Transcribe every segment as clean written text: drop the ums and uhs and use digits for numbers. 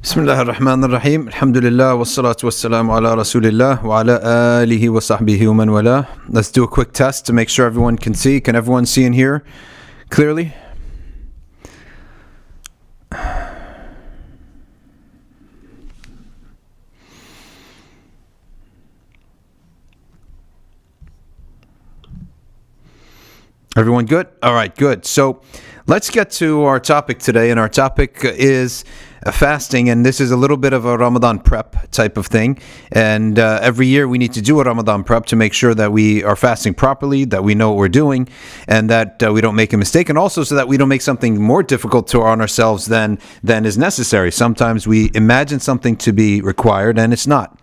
Bismillah ar-Rahman ar-Rahim. Alhamdulillah wa salatu wa salamu ala Rasulillah wa ala alihi wa sahbihi wa man wala. Let's do a quick test to make sure everyone can see. Can everyone see and hear clearly? Everyone good? All right, good. So let's get to our topic today, and our topic is fasting, and this is a little bit of a Ramadan prep type of thing. And every year we need to do a Ramadan prep to make sure that we are fasting properly, that we know what we're doing, and that we don't make a mistake, and also so that we don't make something more difficult on ourselves than is necessary. Sometimes we imagine something to be required, and it's not.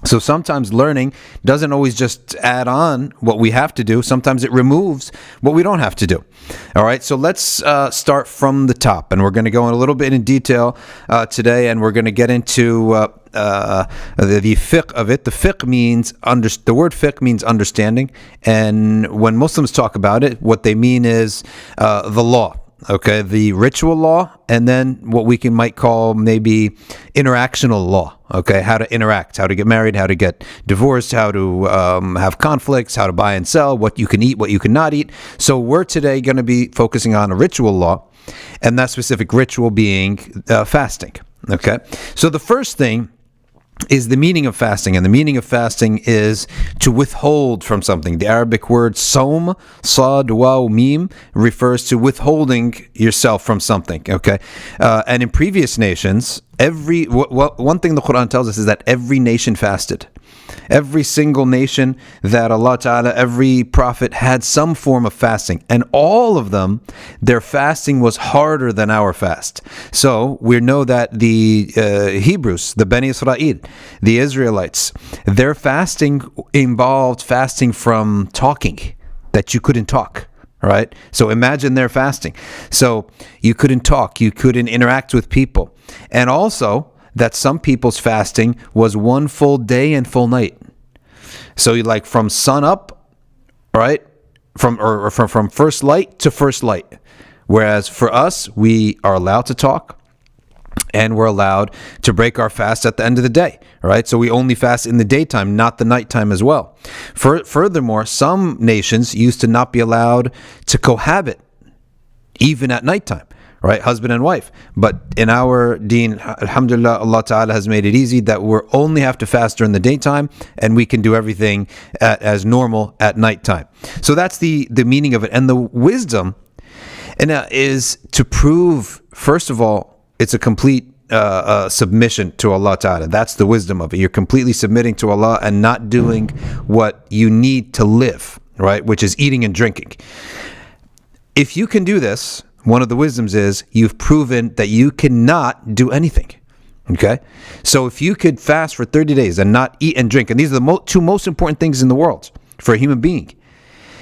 So sometimes learning doesn't always just add on what we have to do. Sometimes it removes what we don't have to do. All right, so let's start from the top. And we're going to go in a little bit in detail today, and we're going to get into the fiqh of it. The fiqh means, the word fiqh means understanding. And when Muslims talk about it, what they mean is the law. Okay, the ritual law, and then what we might call maybe interactional law. Okay, how to interact, how to get married, how to get divorced, how to have conflicts, how to buy and sell, what you can eat, what you cannot eat. So we're today going to be focusing on a ritual law, and that specific ritual being fasting. Okay, so the first thing is the meaning of fasting, and the meaning of fasting is to withhold from something. The Arabic word "sawm," sad, waw, mim, refers to withholding yourself from something. Okay, and in previous nations, one thing the Quran tells us is that every nation fasted. Every single nation that Allah Ta'ala, every prophet had some form of fasting, and all of them, their fasting was harder than our fast. So we know that the Hebrews, the Bani Israel, the Israelites, their fasting involved fasting from talking, that you couldn't talk. Right? So imagine their fasting. So you couldn't talk, you couldn't interact with people. And also that some people's fasting was one full day and full night. So you like from sun up, right? From first light to first light. Whereas for us, we are allowed to talk, and we're allowed to break our fast at the end of the day, right? So we only fast in the daytime, not the nighttime as well. Furthermore, some nations used to not be allowed to cohabit, even at nighttime, right? Husband and wife. But in our deen, alhamdulillah, Allah Ta'ala has made it easy that we only have to fast during the daytime, and we can do everything as normal at nighttime. So that's the meaning of it. And the wisdom is to prove, first of all, it's a complete submission to Allah Ta'ala. That's the wisdom of it. You're completely submitting to Allah and not doing what you need to live, right? Which is eating and drinking. If you can do this, one of the wisdoms is you've proven that you cannot do anything. Okay? So if you could fast for 30 days and not eat and drink, and these are the two most important things in the world for a human being.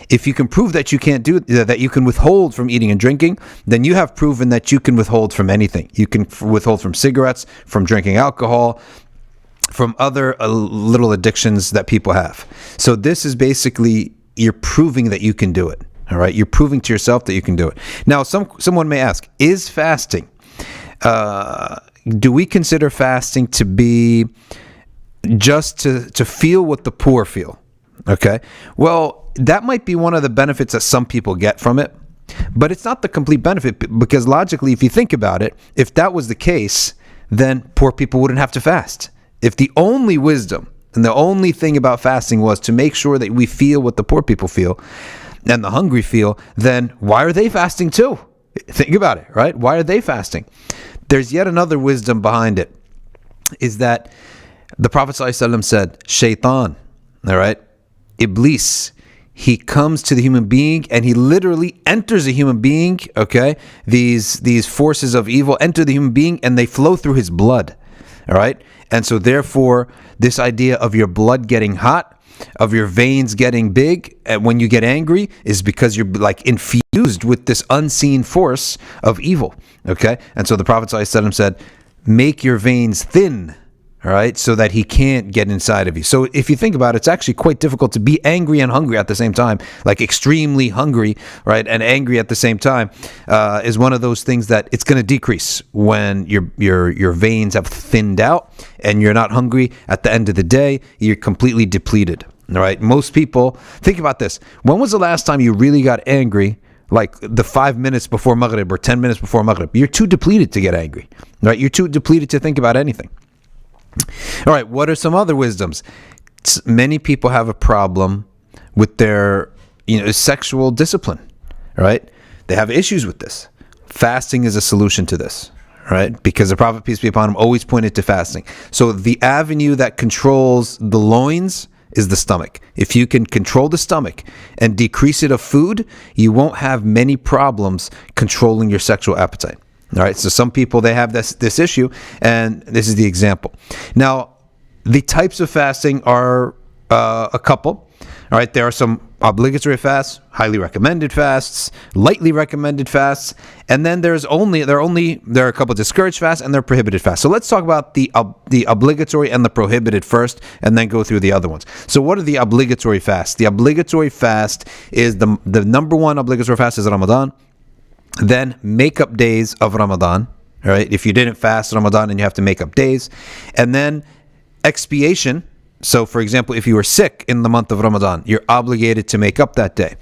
If you can prove that you can't do that, you can withhold from eating and drinking, then you have proven that you can withhold from anything. You can withhold from cigarettes, from drinking alcohol, from other little addictions that people have. So this is basically, you're proving that you can do it. All right, you're proving to yourself that you can do it. Now, someone may ask, is fasting? Do we consider fasting to be just to feel what the poor feel? Okay, well, that might be one of the benefits that some people get from it, but it's not the complete benefit, because logically, if you think about it, if that was the case, then poor people wouldn't have to fast. If the only wisdom and the only thing about fasting was to make sure that we feel what the poor people feel and the hungry feel, then why are they fasting too? Think about it, right? Why are they fasting? There's yet another wisdom behind it, is that the Prophet ﷺ said, Shaitan, all right, Iblis, he comes to the human being and he literally enters a human being, okay? These forces of evil enter the human being and they flow through his blood, all right? And so therefore, this idea of your blood getting hot, of your veins getting big, and when you get angry, is because you're like infused with this unseen force of evil, okay? And so the Prophet ﷺ said, make your veins thin, all right, so that he can't get inside of you. So if you think about it, it's actually quite difficult to be angry and hungry at the same time, like extremely hungry, right, and angry at the same time, is one of those things that it's going to decrease when your veins have thinned out and you're not hungry. At the end of the day, you're completely depleted, all right? Most people, think about this. When was the last time you really got angry? Like the 5 minutes before Maghrib or 10 minutes before Maghrib. You're too depleted to get angry, right? You're too depleted to think about anything. All right, what are some other wisdoms? Many people have a problem with their, sexual discipline, right? They have issues with this. Fasting is a solution to this, right? Because the Prophet, peace be upon him, always pointed to fasting. So the avenue that controls the loins is the stomach. If you can control the stomach and decrease it of food, you won't have many problems controlling your sexual appetite. All right, so some people, they have this issue, and this is the example. Now, the types of fasting are a couple. All right, there are some obligatory fasts, highly recommended fasts, lightly recommended fasts, and then there are a couple of discouraged fasts, and there are prohibited fasts. So let's talk about the obligatory and the prohibited first, and then go through the other ones. So what are the obligatory fasts? The obligatory fast is the number one obligatory fast is Ramadan. Then make up days of Ramadan, all right? If you didn't fast Ramadan and you have to make up days. And then expiation. So, for example, if you were sick in the month of Ramadan, you're obligated to make up that day.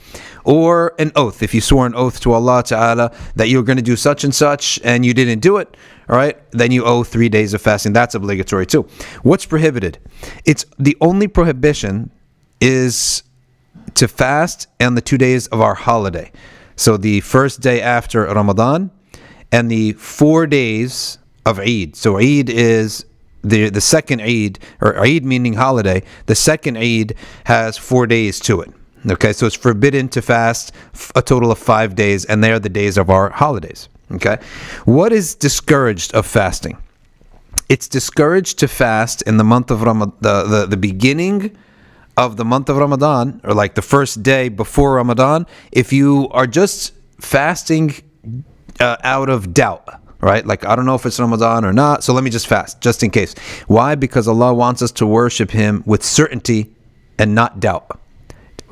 Or an oath. If you swore an oath to Allah Ta'ala that you're going to do such and such and you didn't do it, all right, then you owe 3 days of fasting. That's obligatory too. What's prohibited? It's the only prohibition is to fast on the 2 days of our holiday. So the first day after Ramadan and the 4 days of Eid. So Eid is the second Eid, or Eid meaning holiday. The second Eid has 4 days to it. Okay, so it's forbidden to fast a total of 5 days, and they are the days of our holidays. Okay, what is discouraged of fasting? It's discouraged to fast in the month of Ramadan, the beginning of the month of Ramadan, or like the first day before Ramadan, if you are just fasting out of doubt, right? Like, I don't know if it's Ramadan or not, so let me just fast, just in case. Why? Because Allah wants us to worship Him with certainty and not doubt.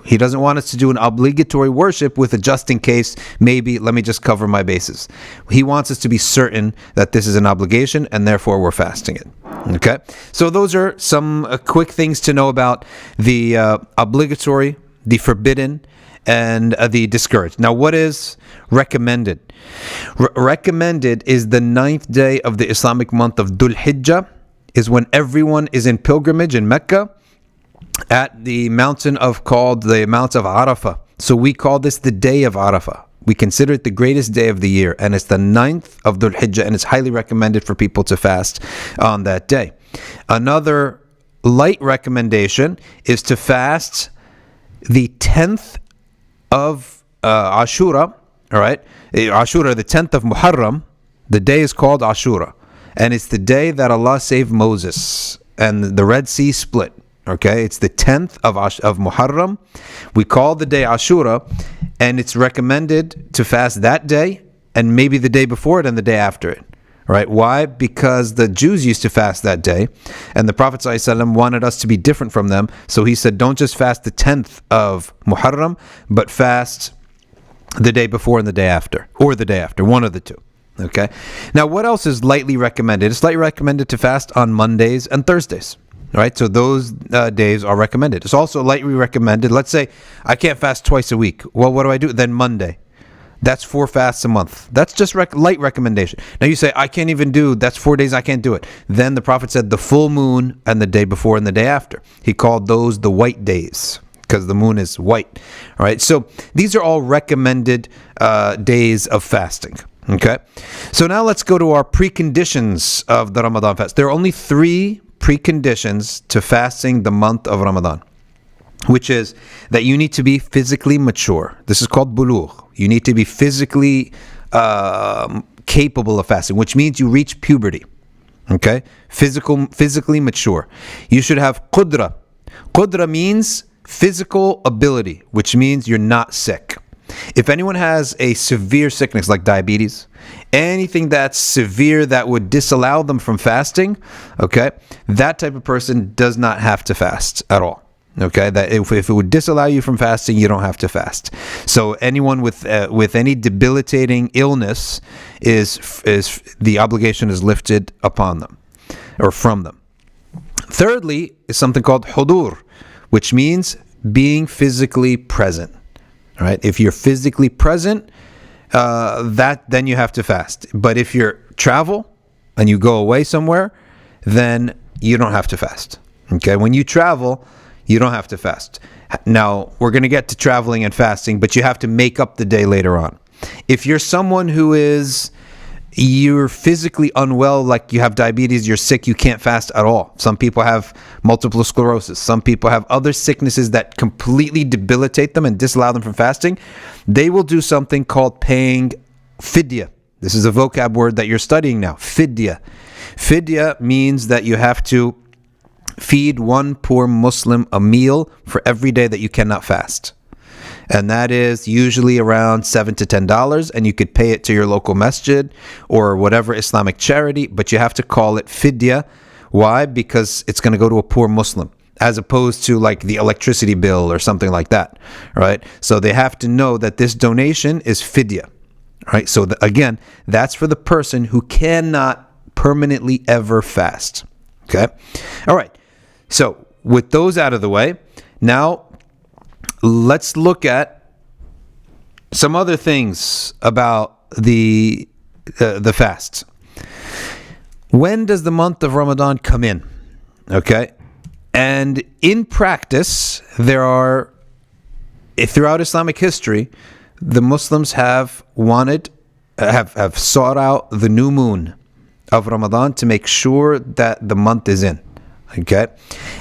He doesn't want us to do an obligatory worship with a just in case, maybe, let me just cover my bases. He wants us to be certain that this is an obligation, and therefore we're fasting it. Okay? So those are some quick things to know about the obligatory, the forbidden, and the discouraged. Now, what is recommended? Recommended is the 9th day of the Islamic month of Dhul Hijjah, is when everyone is in pilgrimage in Mecca, at the mountain called the Mount of Arafah. So we call this the day of Arafah. We consider it the greatest day of the year, and it's the 9th of Dhul Hijjah, and it's highly recommended for people to fast on that day. Another light recommendation is to fast the 10th of Ashura, all right? Ashura, the 10th of Muharram, the day is called Ashura, and it's the day that Allah saved Moses, and the Red Sea split. Okay, it's the 10th of Muharram. We call the day Ashura, and it's recommended to fast that day and maybe the day before it and the day after it. Right? Why? Because the Jews used to fast that day, and the Prophet ﷺ wanted us to be different from them. So he said, don't just fast the 10th of Muharram, but fast the day before and the day after, or the day after, one of the two. Okay. Now, what else is lightly recommended? It's lightly recommended to fast on Mondays and Thursdays. Right, so those days are recommended. It's also lightly recommended. Let's say I can't fast twice a week. Well, what do? Then Monday. That's 4 fasts a month. That's just light recommendation. Now you say, I can't even do, that's 4 days, I can't do it. Then the Prophet said the full moon and the day before and the day after. He called those the white days because the moon is white. All right, so these are all recommended days of fasting. Okay, so now let's go to our preconditions of the Ramadan fast. There are only 3 preconditions to fasting the month of Ramadan, which is that you need to be physically mature. This is called bulugh. You need to be physically capable of fasting, which means you reach puberty. Okay? Physically mature. You should have qudra. Qudra means physical ability, which means you're not sick. If anyone has a severe sickness like diabetes, anything that's severe that would disallow them from fasting, okay, that type of person does not have to fast at all. Okay, that if it would disallow you from fasting, you don't have to fast. So anyone with any debilitating illness is the obligation is lifted upon them or from them. Thirdly is something called hudur, which means being physically present. All right, if you're physically present, then you have to fast. But if you're travel and you go away somewhere, then you don't have to fast. Okay, when you travel, you don't have to fast. Now, we're going to get to traveling and fasting, but you have to make up the day later on. If you're someone you're physically unwell, like you have diabetes, you're sick, you can't fast at all. Some people have multiple sclerosis. Some people have other sicknesses that completely debilitate them and disallow them from fasting. They will do something called paying fidya. This is a vocab word that you're studying now, fidya. Fidya means that you have to feed one poor Muslim a meal for every day that you cannot fast. And that is usually around $7 to $10, and you could pay it to your local masjid or whatever Islamic charity, but you have to call it fidya. Why? Because it's going to go to a poor Muslim, as opposed to like the electricity bill or something like that, right? So they have to know that this donation is fidya, right? So again, that's for the person who cannot permanently ever fast, okay? All right. So with those out of the way, now let's look at some other things about the fast. When does the month of Ramadan come in? Okay, and in practice, throughout Islamic history, the Muslims have sought out the new moon of Ramadan to make sure that the month is in. Okay,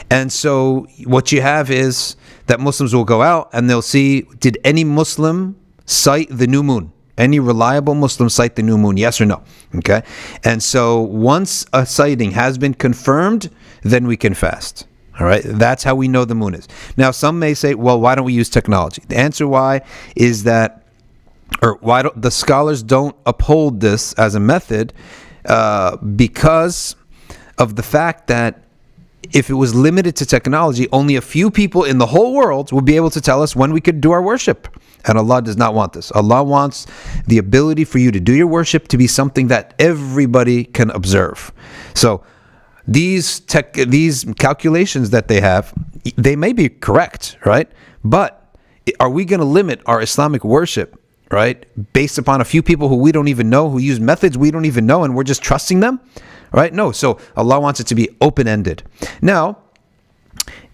and so what you have is that Muslims will go out and they'll see, did any Muslim cite the new moon? Any reliable Muslim cite the new moon? Yes or no? Okay, and so once a sighting has been confirmed, then we can fast. All right, that's how we know the moon is. Now, some may say, well, why don't we use technology? The answer why is that, or why don't the scholars don't uphold this as a method, because of the fact that if it was limited to technology, only a few people in the whole world will be able to tell us when we could do our worship. And Allah does not want this. Allah wants the ability for you to do your worship to be something that everybody can observe. So these calculations that they have, they may be correct, right? But are we going to limit our Islamic worship, right, based upon a few people who we don't even know, who use methods we don't even know, and we're just trusting them? Right? No. So Allah wants it to be open-ended. Now,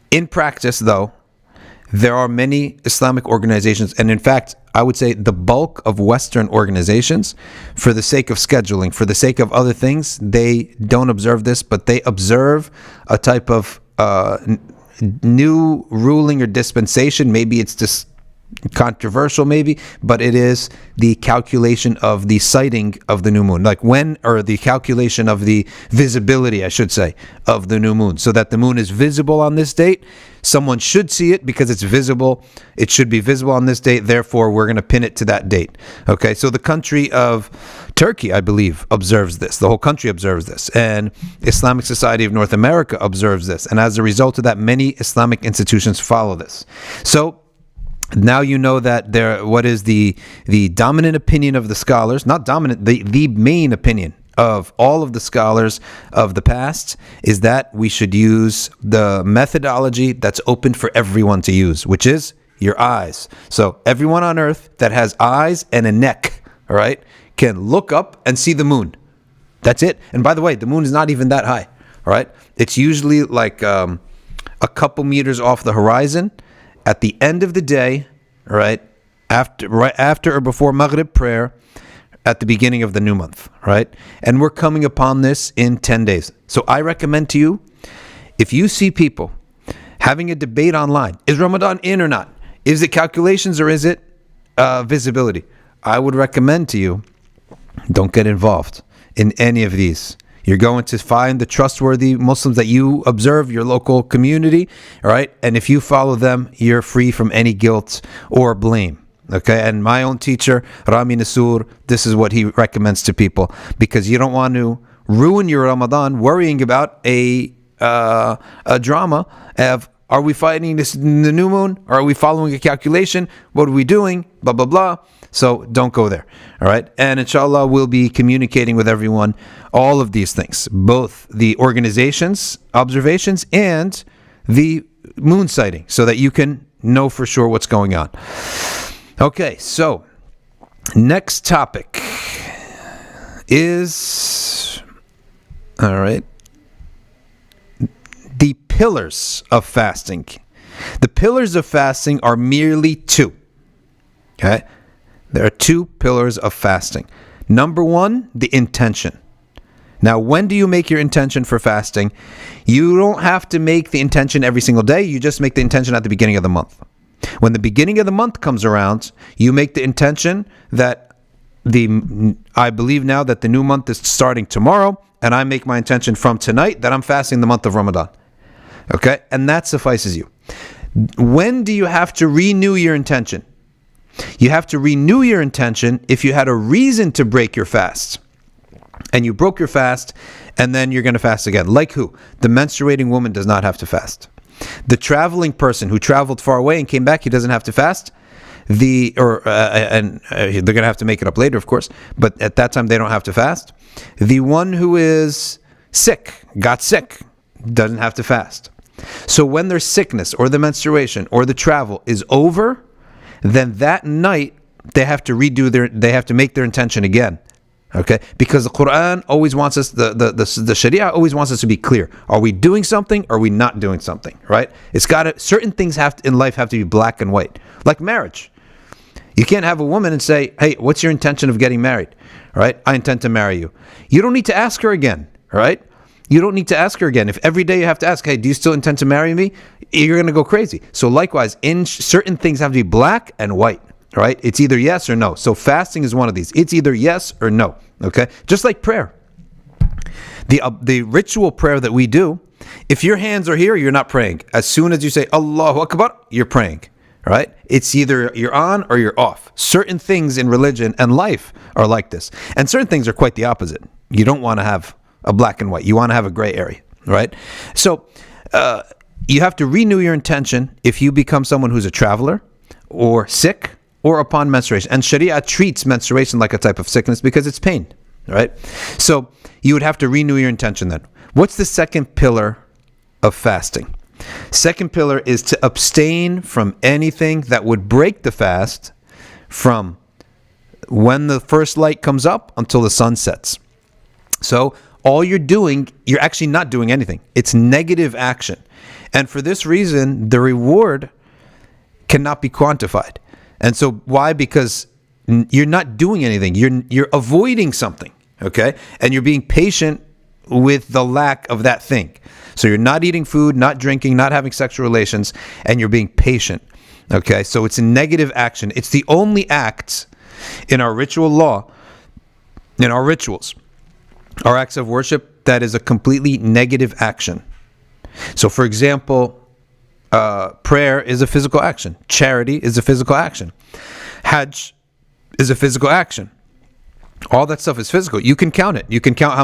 in practice, though, there are many Islamic organizations, and in fact, I would say the bulk of Western organizations, for the sake of scheduling, for the sake of other things, they don't observe this, but they observe a type of new ruling or dispensation. Maybe it's just controversial, maybe, but it is the calculation of the sighting of the new moon, like when, or the calculation of the visibility, I should say, of the new moon, so that the moon is visible on this date. Someone should see it because it's visible. It should be visible on this date. Therefore, we're going to pin it to that date. Okay, so the country of Turkey, I believe, observes this. The whole country observes this. And Islamic Society of North America observes this. And as a result of that, many Islamic institutions follow this. So now you know that what is the dominant opinion of the scholars, not dominant, the main opinion of all of the scholars of the past is that we should use the methodology that's open for everyone to use, which is your eyes. So everyone on earth that has eyes and a neck, all right, can look up and see the moon. That's it. And by the way, the moon is not even that high, all right? It's usually like a couple meters off the horizon. At the end of the day, right after or before Maghrib prayer, at the beginning of the new month, right? And we're coming upon this in 10 days. So I recommend to you, if you see people having a debate online, is Ramadan in or not? Is it calculations or is it visibility? I would recommend to you, don't get involved in any of these. You're going to find the trustworthy Muslims that you observe, your local community, all right? And if you follow them, you're free from any guilt or blame, Okay, and my own teacher, Rami Nasur, this is what he recommends to people, because you don't want to ruin your Ramadan worrying about a drama of, are we fighting this in the new moon? Are we following a calculation? What are we doing? Blah, blah, blah. So don't go there. All right. And inshallah, we'll be communicating with everyone all of these things, both the organization's observations and the moon sighting, so that you can know for sure what's going on. Okay. So next topic is, all right, the pillars of fasting. The pillars of fasting are merely two. Okay? There are two pillars of fasting. Number one, the intention. Now, when do you make your intention for fasting? You don't have to make the intention every single day. You just make the intention at the beginning of the month. When the beginning of the month comes around, you make the intention that I believe now that the new month is starting tomorrow, and I make my intention from tonight that I'm fasting the month of Ramadan. Okay? And that suffices you. When do you have to renew your intention? You have to renew your intention if you had a reason to break your fast. And you broke your fast, and then you're going to fast again. Like who? The menstruating woman does not have to fast. The traveling person who traveled far away and came back, he doesn't have to fast. They're going to have to make it up later, of course, but at that time they don't have to fast. The one who is sick, got sick, doesn't have to fast. So when their sickness or the menstruation or the travel is over, then that night they have to make their intention again. Okay? Because the Quran always wants us, the Sharia always wants us to be clear. Are we doing something? Or are we not doing something? Right? Certain things in life have to be black and white. Like marriage. You can't have a woman and say, hey, what's your intention of getting married? All right? I intend to marry you. You don't need to ask her again. All right? You don't need to ask her again. If every day you have to ask, hey, do you still intend to marry me? You're going to go crazy. So likewise, certain things have to be black and white, right? It's either yes or no. So fasting is one of these. It's either yes or no, okay? Just like prayer. The ritual prayer that we do, if your hands are here, you're not praying. As soon as you say, Allahu Akbar, you're praying, right? It's either you're on or you're off. Certain things in religion and life are like this. And certain things are quite the opposite. You don't want to have a black and white. You want to have a gray area, right? So you have to renew your intention if you become someone who's a traveler or sick or upon menstruation. And Sharia treats menstruation like a type of sickness because it's pain, right? So you would have to renew your intention then. What's the second pillar of fasting? Second pillar is to abstain from anything that would break the fast from when the first light comes up until the sun sets. So all you're doing, you're actually not doing anything. It's negative action. And for this reason, the reward cannot be quantified. And so why? Because you're not doing anything. You're avoiding something, okay? And you're being patient with the lack of that thing. So you're not eating food, not drinking, not having sexual relations, and you're being patient, okay? So it's a negative action. It's the only act in our ritual law, in our rituals, our acts of worship, that is a completely negative action. So, for example, prayer is a physical action. Charity is a physical action. Hajj is a physical action. All that stuff is physical. You can count it. You can count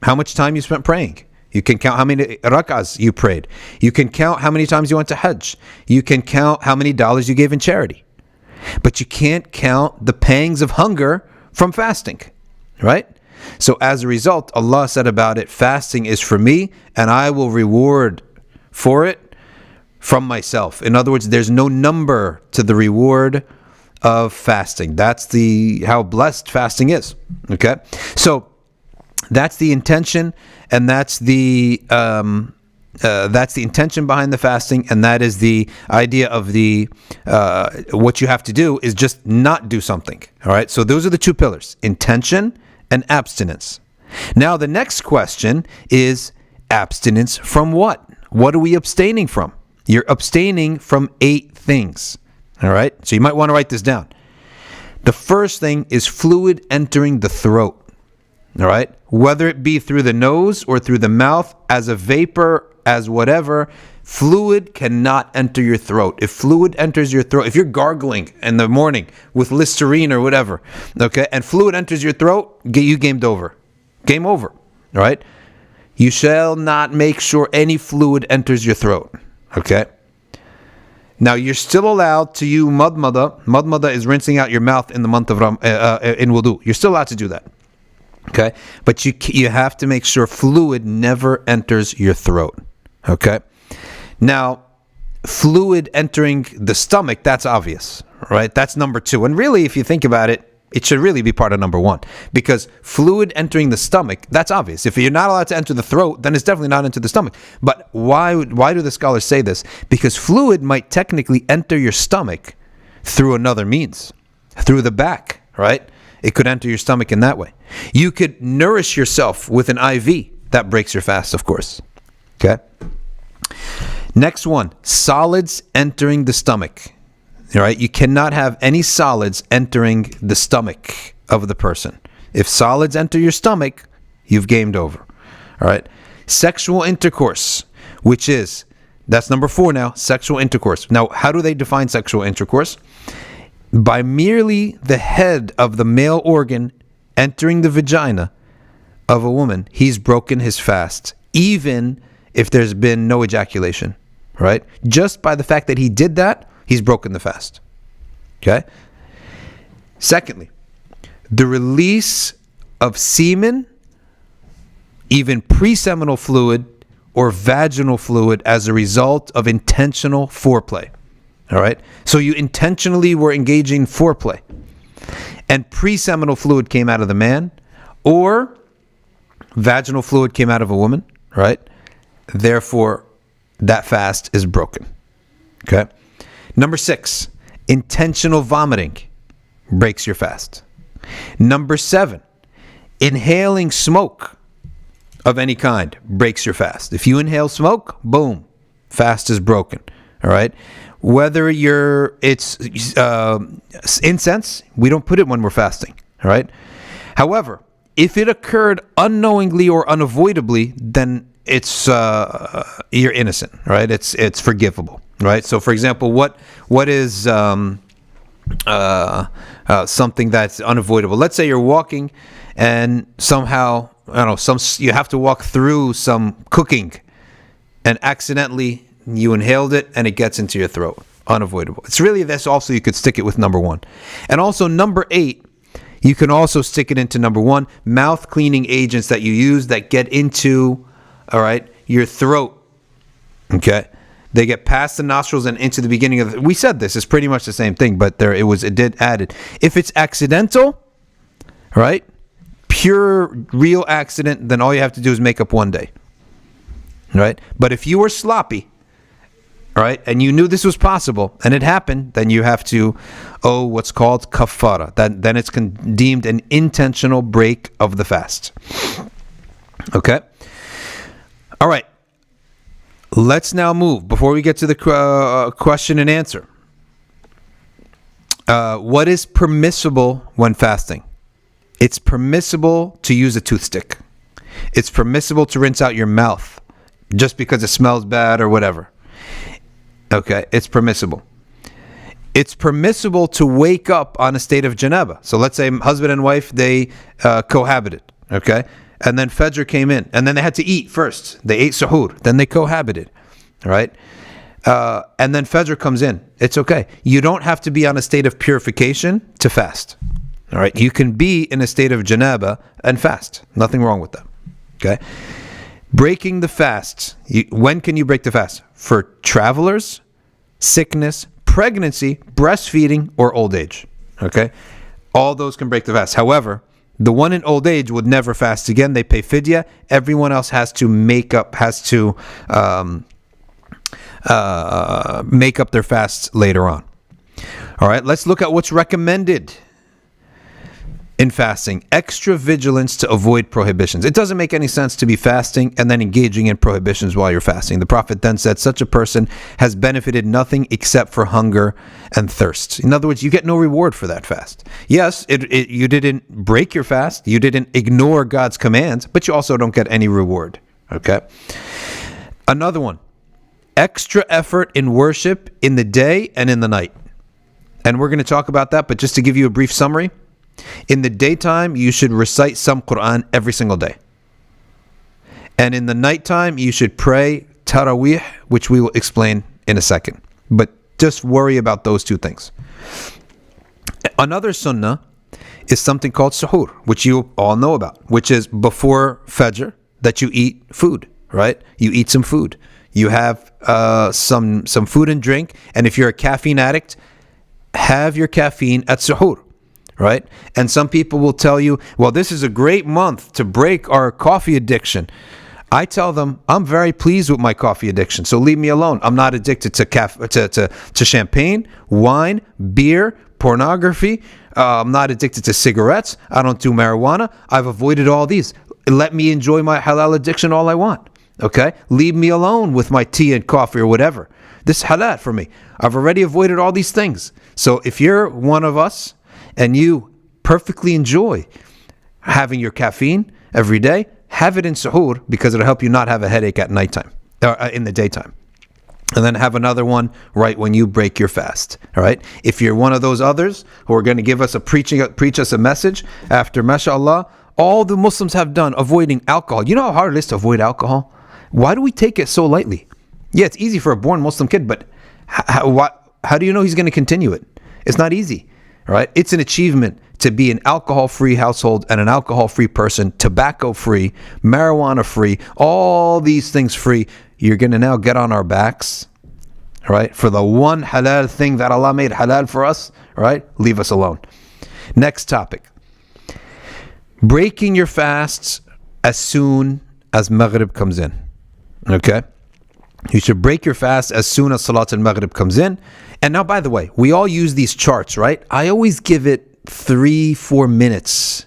how much time you spent praying. You can count how many rak'ahs you prayed. You can count how many times you went to Hajj. You can count how many dollars you gave in charity. But you can't count the pangs of hunger from fasting, right? So as a result, Allah said about it, fasting is for me, and I will reward for it from myself. In other words, there's no number to the reward of fasting. That's how blessed fasting is. Okay, so that's the intention, and that's the intention behind the fasting, and that is the idea of what you have to do is just not do something. All right, so those are the two pillars: intention and abstinence. Now, the next question is abstinence from what? What are we abstaining from? You're abstaining from 8 things. All right? So you might want to write this down. The first thing is fluid entering the throat. All right? Whether it be through the nose or through the mouth as a vapor as whatever. Fluid cannot enter your throat. If fluid enters your throat, if you're gargling in the morning with Listerine or whatever, okay, and fluid enters your throat, you gamed over. Game over, all right? You shall not make sure any fluid enters your throat, okay? Now, you're still allowed to use madmada. Madmada is rinsing out your mouth in the month of in wudu. You're still allowed to do that, okay? But you have to make sure fluid never enters your throat, okay? Now, fluid entering the stomach, that's obvious, right? That's number 2. And really, if you think about it, it should really be part of number 1. Because fluid entering the stomach, that's obvious. If you're not allowed to enter the throat, then it's definitely not into the stomach. But why do the scholars say this? Because fluid might technically enter your stomach through another means, through the back, right? It could enter your stomach in that way. You could nourish yourself with an IV. That breaks your fast, of course. Okay? Next one, solids entering the stomach. All right, you cannot have any solids entering the stomach of the person. If solids enter your stomach, you've gamed over. All right, sexual intercourse, that's number 4 now, sexual intercourse. Now, how do they define sexual intercourse? By merely the head of the male organ entering the vagina of a woman, he's broken his fast, even if there's been no ejaculation. Right? Just by the fact that he did that, he's broken the fast. Okay? Secondly, the release of semen, even pre-seminal fluid or vaginal fluid as a result of intentional foreplay. All right? So you intentionally were engaging in foreplay, and pre-seminal fluid came out of the man, or vaginal fluid came out of a woman, right? Therefore, that fast is broken. Okay? Number 6, intentional vomiting breaks your fast. Number 7, inhaling smoke of any kind breaks your fast. If you inhale smoke, boom, fast is broken. All right? Whether it's incense, we don't put it when we're fasting. All right? However, if it occurred unknowingly or unavoidably, then it's you're innocent, right? It's forgivable, right? So, for example, what is something that's unavoidable? Let's say you're walking, and somehow you have to walk through some cooking, and accidentally you inhaled it, and it gets into your throat. Unavoidable. It's really this. Also, you could stick it with number 1, and also number 8. You can also stick it into number 1. Mouth cleaning agents that you use that get into, all right, your throat. Okay, they get past the nostrils and into the beginning of. We said this is pretty much the same thing, but it did added. If it's accidental, right, pure real accident, then all you have to do is make up one day. Right, but if you were sloppy, right, and you knew this was possible and it happened, then you have to owe what's called kafara. Then it's deemed an intentional break of the fast. Okay. All right, let's now move. Before we get to the question and answer, what is permissible when fasting? It's permissible to use a toothstick. It's permissible to rinse out your mouth just because it smells bad or whatever. Okay, it's permissible. It's permissible to wake up on a state of janaba. So let's say husband and wife, they cohabited, okay? And then Fajr came in, and then they had to eat first. They ate suhoor, then they cohabited, right? And then Fajr comes in. It's okay. You don't have to be on a state of purification to fast, all right? You can be in a state of janaba and fast. Nothing wrong with that, okay? Breaking the fast. When can you break the fast? For travelers, sickness, pregnancy, breastfeeding, or old age, okay? All those can break the fast. However, the one in old age would never fast again. They pay fidya. Everyone else has to make up their fasts later on. All right, let's look at what's recommended in fasting. Extra vigilance to avoid prohibitions. It doesn't make any sense to be fasting and then engaging in prohibitions while you're fasting. The Prophet then said, such a person has benefited nothing except for hunger and thirst. In other words, you get no reward for that fast. Yes, you didn't break your fast. You didn't ignore God's commands, but you also don't get any reward. Okay? Another one, extra effort in worship in the day and in the night. And we're going to talk about that, but just to give you a brief summary, in the daytime, you should recite some Quran every single day. And in the nighttime, you should pray Taraweeh, which we will explain in a second. But just worry about those two things. Another sunnah is something called suhoor, which you all know about, which is before Fajr that you eat food, right? You eat some food. You have some food and drink. And if you're a caffeine addict, have your caffeine at suhoor, right? And some people will tell you, well, this is a great month to break our coffee addiction. I tell them, I'm very pleased with my coffee addiction, so leave me alone. I'm not addicted to champagne, wine, beer, pornography. I'm not addicted to cigarettes. I don't do marijuana. I've avoided all these. Let me enjoy my halal addiction all I want, okay? Leave me alone with my tea and coffee or whatever. This is halal for me. I've already avoided all these things. So if you're one of us and you perfectly enjoy having your caffeine every day, have it in suhoor because it'll help you not have a headache at nighttime, in the daytime. And then have another one right when you break your fast. All right. If you're one of those others who are going to give us preach us a message after, mashallah, all the Muslims have done avoiding alcohol. You know how hard it is to avoid alcohol? Why do we take it so lightly? Yeah, it's easy for a born Muslim kid, but how do you know he's going to continue it? It's not easy. All right. It's an achievement to be an alcohol-free household and an alcohol-free person, tobacco-free, marijuana-free, all these things free. You're going to now get on our backs, right? For the one halal thing that Allah made halal for us, right? Leave us alone. Next topic. Breaking your fasts as soon as Maghrib comes in, okay? You should break your fast as soon as Salat al-Maghrib comes in. And now, by the way, we all use these charts, right? I always give it 3-4 minutes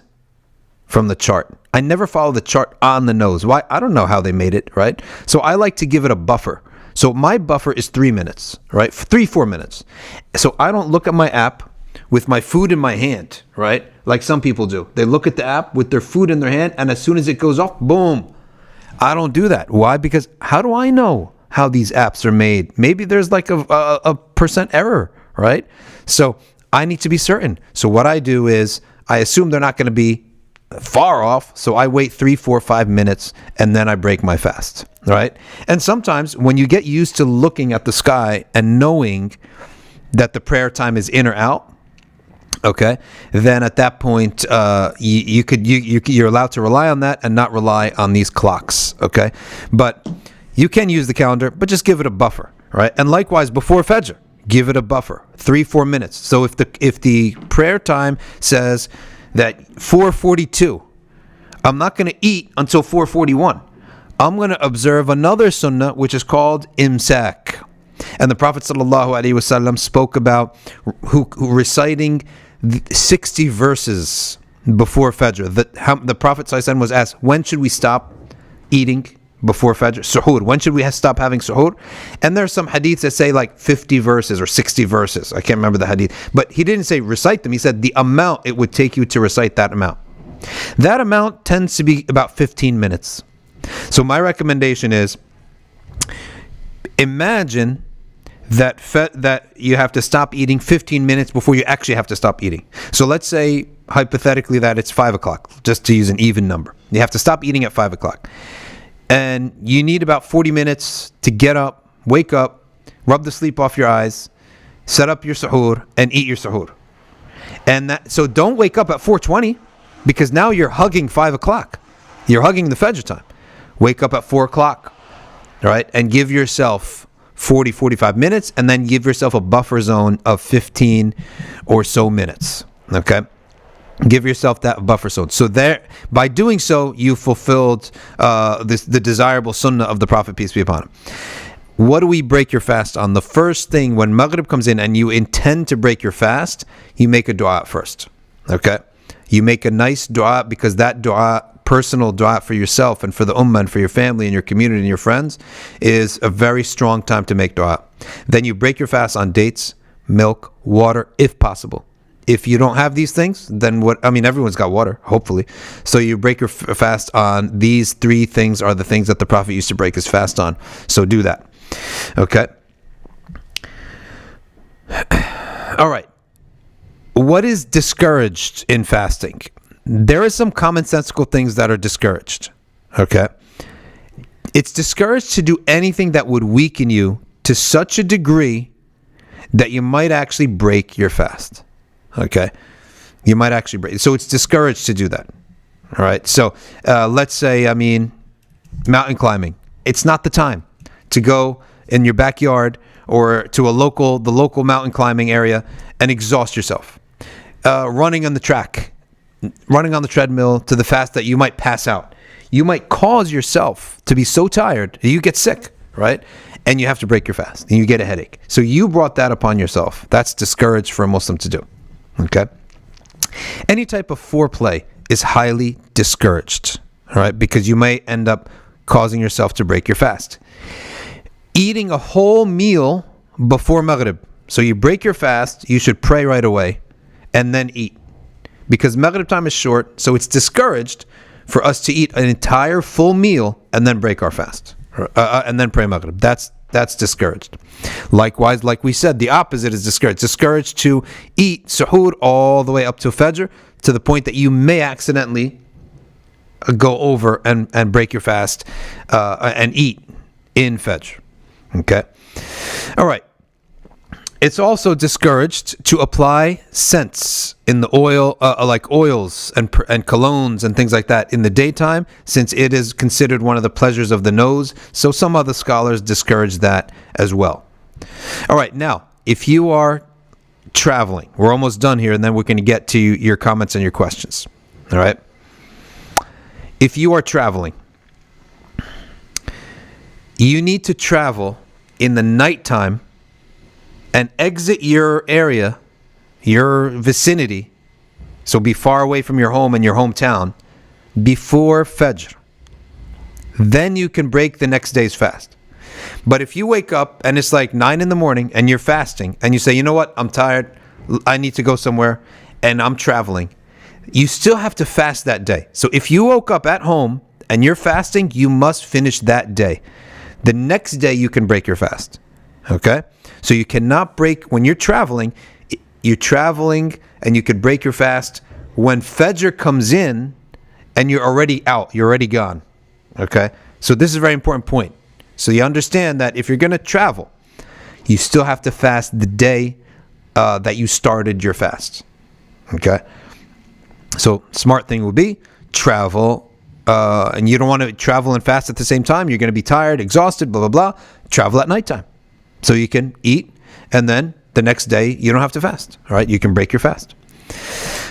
from the chart. I never follow the chart on the nose. Why? I don't know how they made it, right? So I like to give it a buffer. So my buffer is 3 minutes, right? 3-4 minutes. So I don't look at my app with my food in my hand, right? Like some people do. They look at the app with their food in their hand, and as soon as it goes off, boom. I don't do that. Why? Because how do I know how these apps are made? Maybe there's like a percent error, right? So I need to be certain. So what I do is I assume they're not going to be far off. So I wait 3, 4, 5 minutes and then I break my fast, right? And sometimes when you get used to looking at the sky and knowing that the prayer time is in or out, okay, then at that point you're allowed to rely on that and not rely on these clocks, okay? But you can use the calendar, but just give it a buffer, right? And likewise before Fajr, give it a buffer, 3-4 minutes. So if the prayer time says that 4:42, I'm not going to eat until 4:41. I'm going to observe another sunnah which is called imsak. And the Prophet ﷺ spoke about who reciting 60 verses before Fajr. The Prophet ﷺ was asked, when should we stop eating before Fajr? Suhoor. When should we stop having suhoor? And there are some hadiths that say like 50 verses or 60 verses. I can't remember the hadith. But he didn't say recite them. He said the amount it would take you to recite that amount. That amount tends to be about 15 minutes. So my recommendation is, imagine that you have to stop eating 15 minutes before you actually have to stop eating. So let's say hypothetically that it's 5 o'clock, just to use an even number. You have to stop eating at 5 o'clock. And you need about 40 minutes to get up, wake up, rub the sleep off your eyes, set up your suhoor, and eat your suhoor. And so don't wake up at 4:20, because now you're hugging 5 o'clock. You're hugging the Fajr time. Wake up at 4 o'clock, all right? And give yourself 45 minutes, and then give yourself a buffer zone of 15 or so minutes, okay? Give yourself that buffer zone. So there, by doing so, you fulfilled the desirable sunnah of the Prophet, peace be upon him. What do we break your fast on? The first thing, when Maghrib comes in and you intend to break your fast, you make a dua first. Okay? You make a nice dua, because that dua, personal dua for yourself and for the ummah and for your family and your community and your friends, is a very strong time to make dua. Then you break your fast on dates, milk, water, if possible. If you don't have these things, then everyone's got water, hopefully. So you break your fast on these 3 things are the things that the Prophet used to break his fast on. So do that. Okay. All right. What is discouraged in fasting? There are some commonsensical things that are discouraged. Okay. It's discouraged to do anything that would weaken you to such a degree that you might actually break your fast. Okay. You might actually break. So it's discouraged to do that. All right. So let's say, mountain climbing. It's not the time to go in your backyard or to the local mountain climbing area and exhaust yourself. Running on the track, running on the treadmill to the fast that you might pass out. You might cause yourself to be so tired that you get sick, right? And you have to break your fast and you get a headache. So you brought that upon yourself. That's discouraged for a Muslim to do. Okay? Any type of foreplay is highly discouraged, all right? Because you may end up causing yourself to break your fast. Eating a whole meal before Maghrib. So you break your fast, you should pray right away and then eat. Because Maghrib time is short, so it's discouraged for us to eat an entire full meal and then break our fast. And then pray Maghrib. That's discouraged. Likewise, like we said, the opposite is discouraged. Discouraged to eat suhoor all the way up to Fajr, to the point that you may accidentally go over and break your fast and eat in Fajr. Okay? All right. It's also discouraged to apply scents in the oil, like oils and colognes and things like that in the daytime, since it is considered one of the pleasures of the nose. So some other scholars discourage that as well. All right, now, if you are traveling, we're almost done here, and then we're going to get to your comments and your questions. All right? If you are traveling, you need to travel in the nighttime and exit your area, your vicinity, so be far away from your home and your hometown, before Fajr. Then you can break the next day's fast. But if you wake up and it's like 9 in the morning and you're fasting and you say, you know what, I'm tired, I need to go somewhere and I'm traveling, you still have to fast that day. So if you woke up at home and you're fasting, you must finish that day. The next day you can break your fast. Okay? So you cannot break, when you're traveling and you could break your fast when Fajr comes in and you're already out, you're already gone. Okay? So this is a very important point. So you understand that if you're going to travel, you still have to fast the day that you started your fast. Okay? So smart thing would be travel, and you don't want to travel and fast at the same time. You're going to be tired, exhausted, blah, blah, blah. Travel at nighttime. So you can eat, and then the next day you don't have to fast. All right, you can break your fast.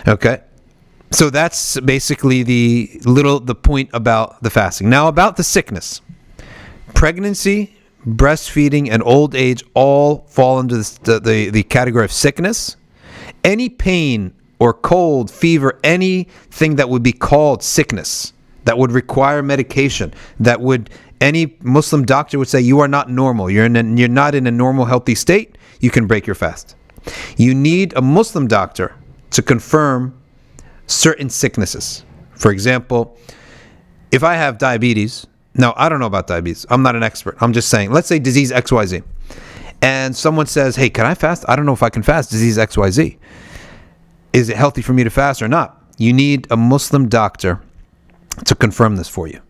Okay, so that's basically the point about the fasting. Now about the sickness, pregnancy, breastfeeding, and old age all fall under the category of sickness. Any pain or cold, fever, anything that would be called sickness, that would require medication, that would, any Muslim doctor would say you are not normal. You're not in a normal, healthy state. You can break your fast. You need a Muslim doctor to confirm certain sicknesses. For example, if I have diabetes, now I don't know about diabetes. I'm not an expert. I'm just saying, let's say disease XYZ. And someone says, hey, can I fast? I don't know if I can fast disease XYZ. Is it healthy for me to fast or not? You need a Muslim doctor to confirm this for you.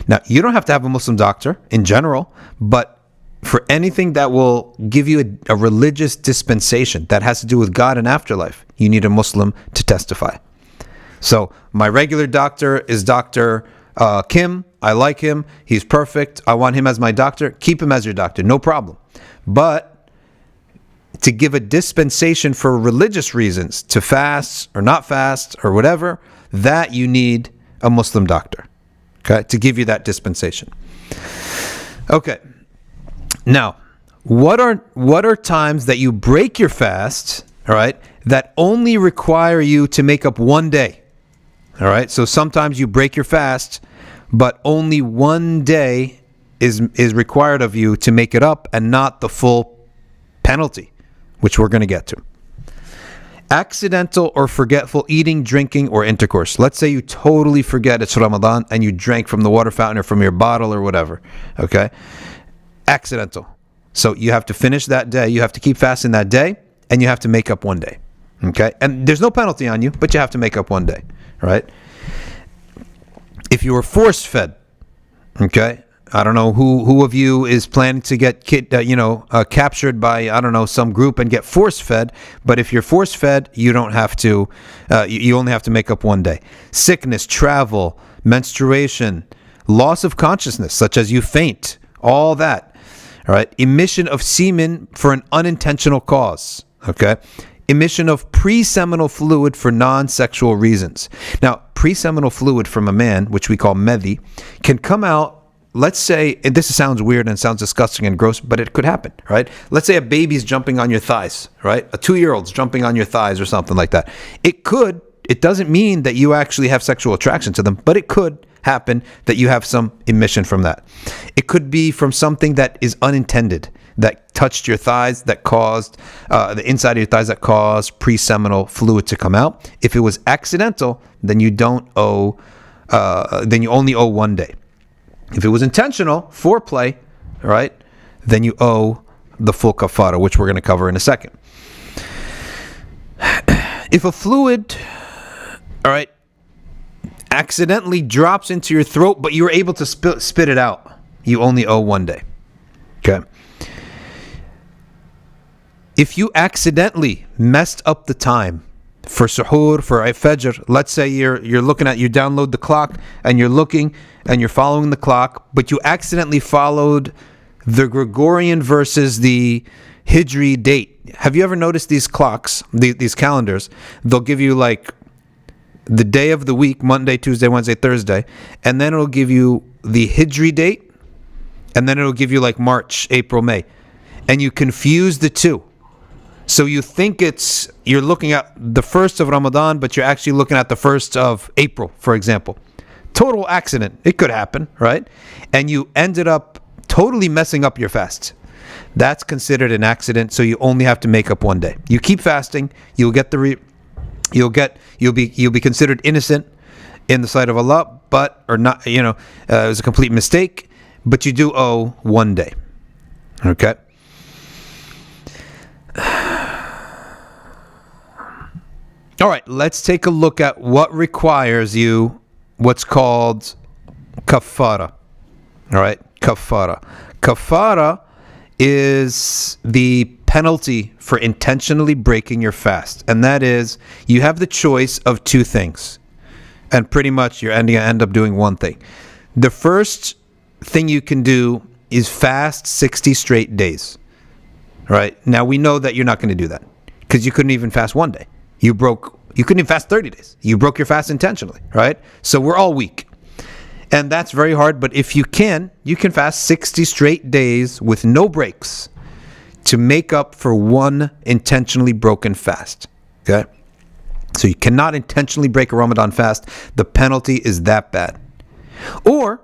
Now, you don't have to have a Muslim doctor in general, but for anything that will give you a religious dispensation that has to do with God and afterlife, you need a Muslim to testify. So my regular doctor is Dr. Kim. I like him. He's perfect. I want him as my doctor. Keep him as your doctor. No problem. But to give a dispensation for religious reasons, to fast or not fast or whatever, that you need a Muslim doctor. Okay, to give you that dispensation. Okay. Now, what are times that you break your fast, all right, that only require you to make up one day? All right? So sometimes you break your fast, but only one day is required of you to make it up and not the full penalty, which we're going to get to. Accidental or forgetful eating, drinking, or intercourse. Let's say you totally forget it's Ramadan and you drank from the water fountain or from your bottle or whatever. Okay? Accidental. So you have to finish that day. You have to keep fasting that day, and you have to make up one day. Okay? And there's no penalty on you, but you have to make up one day. Right? If you were force-fed, okay? I don't know who of you is planning to get captured by, I don't know, some group and get force-fed. But if you're force-fed, you don't have to, you only have to make up one day. Sickness, travel, menstruation, loss of consciousness, such as you faint, all that. All right. Emission of semen for an unintentional cause. Okay. Emission of pre-seminal fluid for non-sexual reasons. Now, pre-seminal fluid from a man, which we call medhi, can come out. Let's say, and this sounds weird and sounds disgusting and gross, but it could happen, right? Let's say a baby's jumping on your thighs, right? A 2-year-old's jumping on your thighs or something like that. It doesn't mean that you actually have sexual attraction to them, but it could happen that you have some emission from that. It could be from something that is unintended, that touched your thighs, that caused the inside of your thighs, that caused pre-seminal fluid to come out. If it was accidental, then you don't owe, then you only owe one day. If it was intentional, foreplay, right, then you owe the full kafara, which we're going to cover in a second. If a fluid, all right, accidentally drops into your throat, but you were able to spit it out, you only owe one day. Okay. If you accidentally messed up the time for suhoor, for fajr, let's say you download the clock and you're looking and you're following the clock, but you accidentally followed the Gregorian versus the Hijri date. Have you ever noticed these clocks, these calendars? They'll give you like the day of the week, Monday, Tuesday, Wednesday, Thursday, and then it'll give you the Hijri date, and then it'll give you like March, April, May, and you confuse the two. So you think you're looking at the 1st of Ramadan, but you're actually looking at the 1st of April, for example. Total accident. It could happen, right? And you ended up totally messing up your fast. That's considered an accident, so you only have to make up one day. You keep fasting, you'll be considered innocent in the sight of Allah, it was a complete mistake, but you do owe one day. Okay? All right, let's take a look at what requires you what's called kafara. All right, kafara. Kafara is the penalty for intentionally breaking your fast. And that is, you have the choice of two things. And pretty much you're going to end up doing one thing. The first thing you can do is fast 60 straight days. Right? Now we know that you're not going to do that because you couldn't even fast one day. You couldn't even fast 30 days. You broke your fast intentionally, right? So we're all weak. And that's very hard, but if you can fast 60 straight days with no breaks to make up for one intentionally broken fast, okay? So you cannot intentionally break a Ramadan fast. The penalty is that bad. Or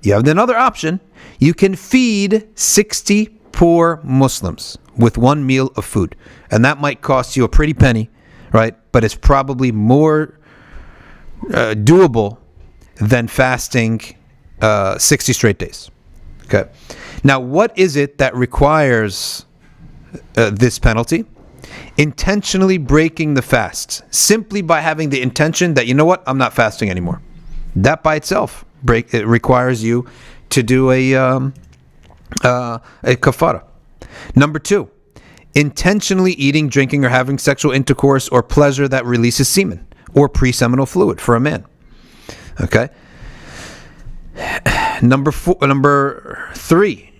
you have another option. You can feed 60 poor Muslims with one meal of food. And that might cost you a pretty penny, right? But it's probably more doable than fasting 60 straight days. Okay. Now, what is it that requires this penalty? Intentionally breaking the fast, simply by having the intention that, you know what, I'm not fasting anymore. That by itself it requires you to do a kafara. Number 2, intentionally eating, drinking, or having sexual intercourse or pleasure that releases semen or pre-seminal fluid for a man. Okay. Number 3,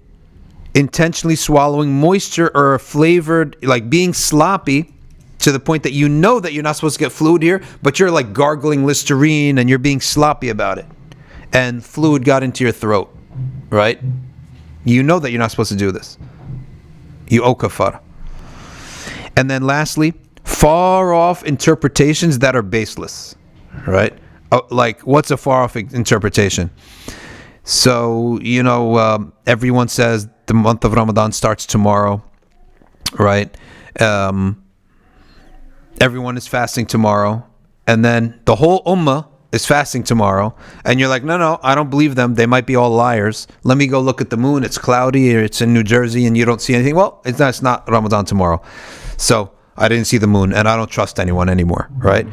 intentionally swallowing moisture or flavored, like being sloppy to the point that you know that you're not supposed to get fluid here, but you're like gargling Listerine and you're being sloppy about it, and fluid got into your throat, right? You know that you're not supposed to do this. You owe kafara. And then lastly, far off interpretations that are baseless, right? Like, what's a far off interpretation? So, everyone says the month of Ramadan starts tomorrow, right? everyone is fasting tomorrow, and then the whole ummah is fasting tomorrow, and you're like, no, I don't believe them. They might be all liars. Let me go look at the moon. It's cloudy, or it's in New Jersey, and you don't see anything. Well, it's not Ramadan tomorrow. So I didn't see the moon, and I don't trust anyone anymore, right?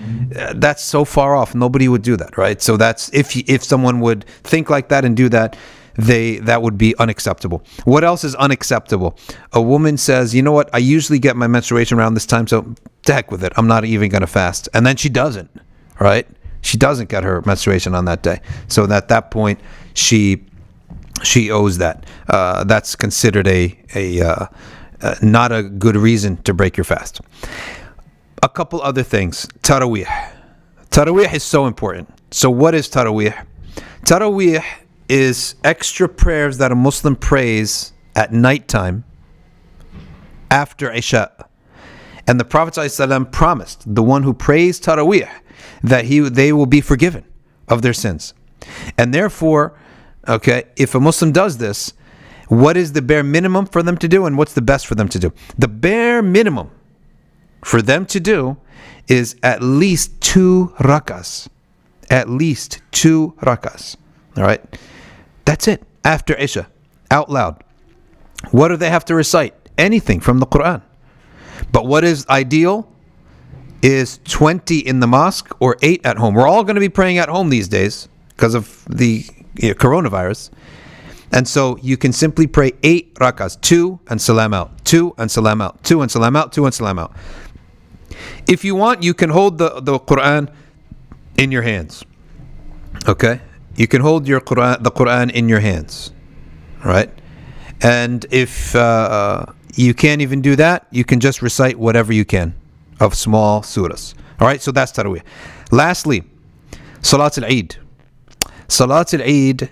That's so far off. Nobody would do that, right? So that's if someone would think like that and do that, that would be unacceptable. What else is unacceptable? A woman says, you know what? I usually get my menstruation around this time, so to heck with it. I'm not even going to fast. And then she doesn't, right? She doesn't get her menstruation on that day. So at that point, she owes that. That's considered a not a good reason to break your fast. A couple other things. Taraweeh. Taraweeh is so important. So what is Taraweeh? Taraweeh is extra prayers that a Muslim prays at nighttime after Isha. And the Prophet ﷺ promised the one who prays Taraweeh that they will be forgiven of their sins. And therefore, if a Muslim does this, what is the bare minimum for them to do, and what's the best for them to do? The bare minimum for them to do is at least 2 rakas. At least 2 rakas. All right? That's it. After Isha. Out loud. What do they have to recite? Anything from the Quran. But what is ideal is 20 in the mosque or 8 at home. We're all going to be praying at home these days because of the coronavirus. And so you can simply pray 8 rakas, 2 and salam out, 2 and salam out, 2 and salam out, 2 and salam out. If you want, you can hold the Quran in your hands. Okay? You can hold the Quran in your hands. All right? And if you can't even do that, you can just recite whatever you can of small surahs. All right? So that's Taraweeh. Lastly, Salat al-Eid. Salat al-Eid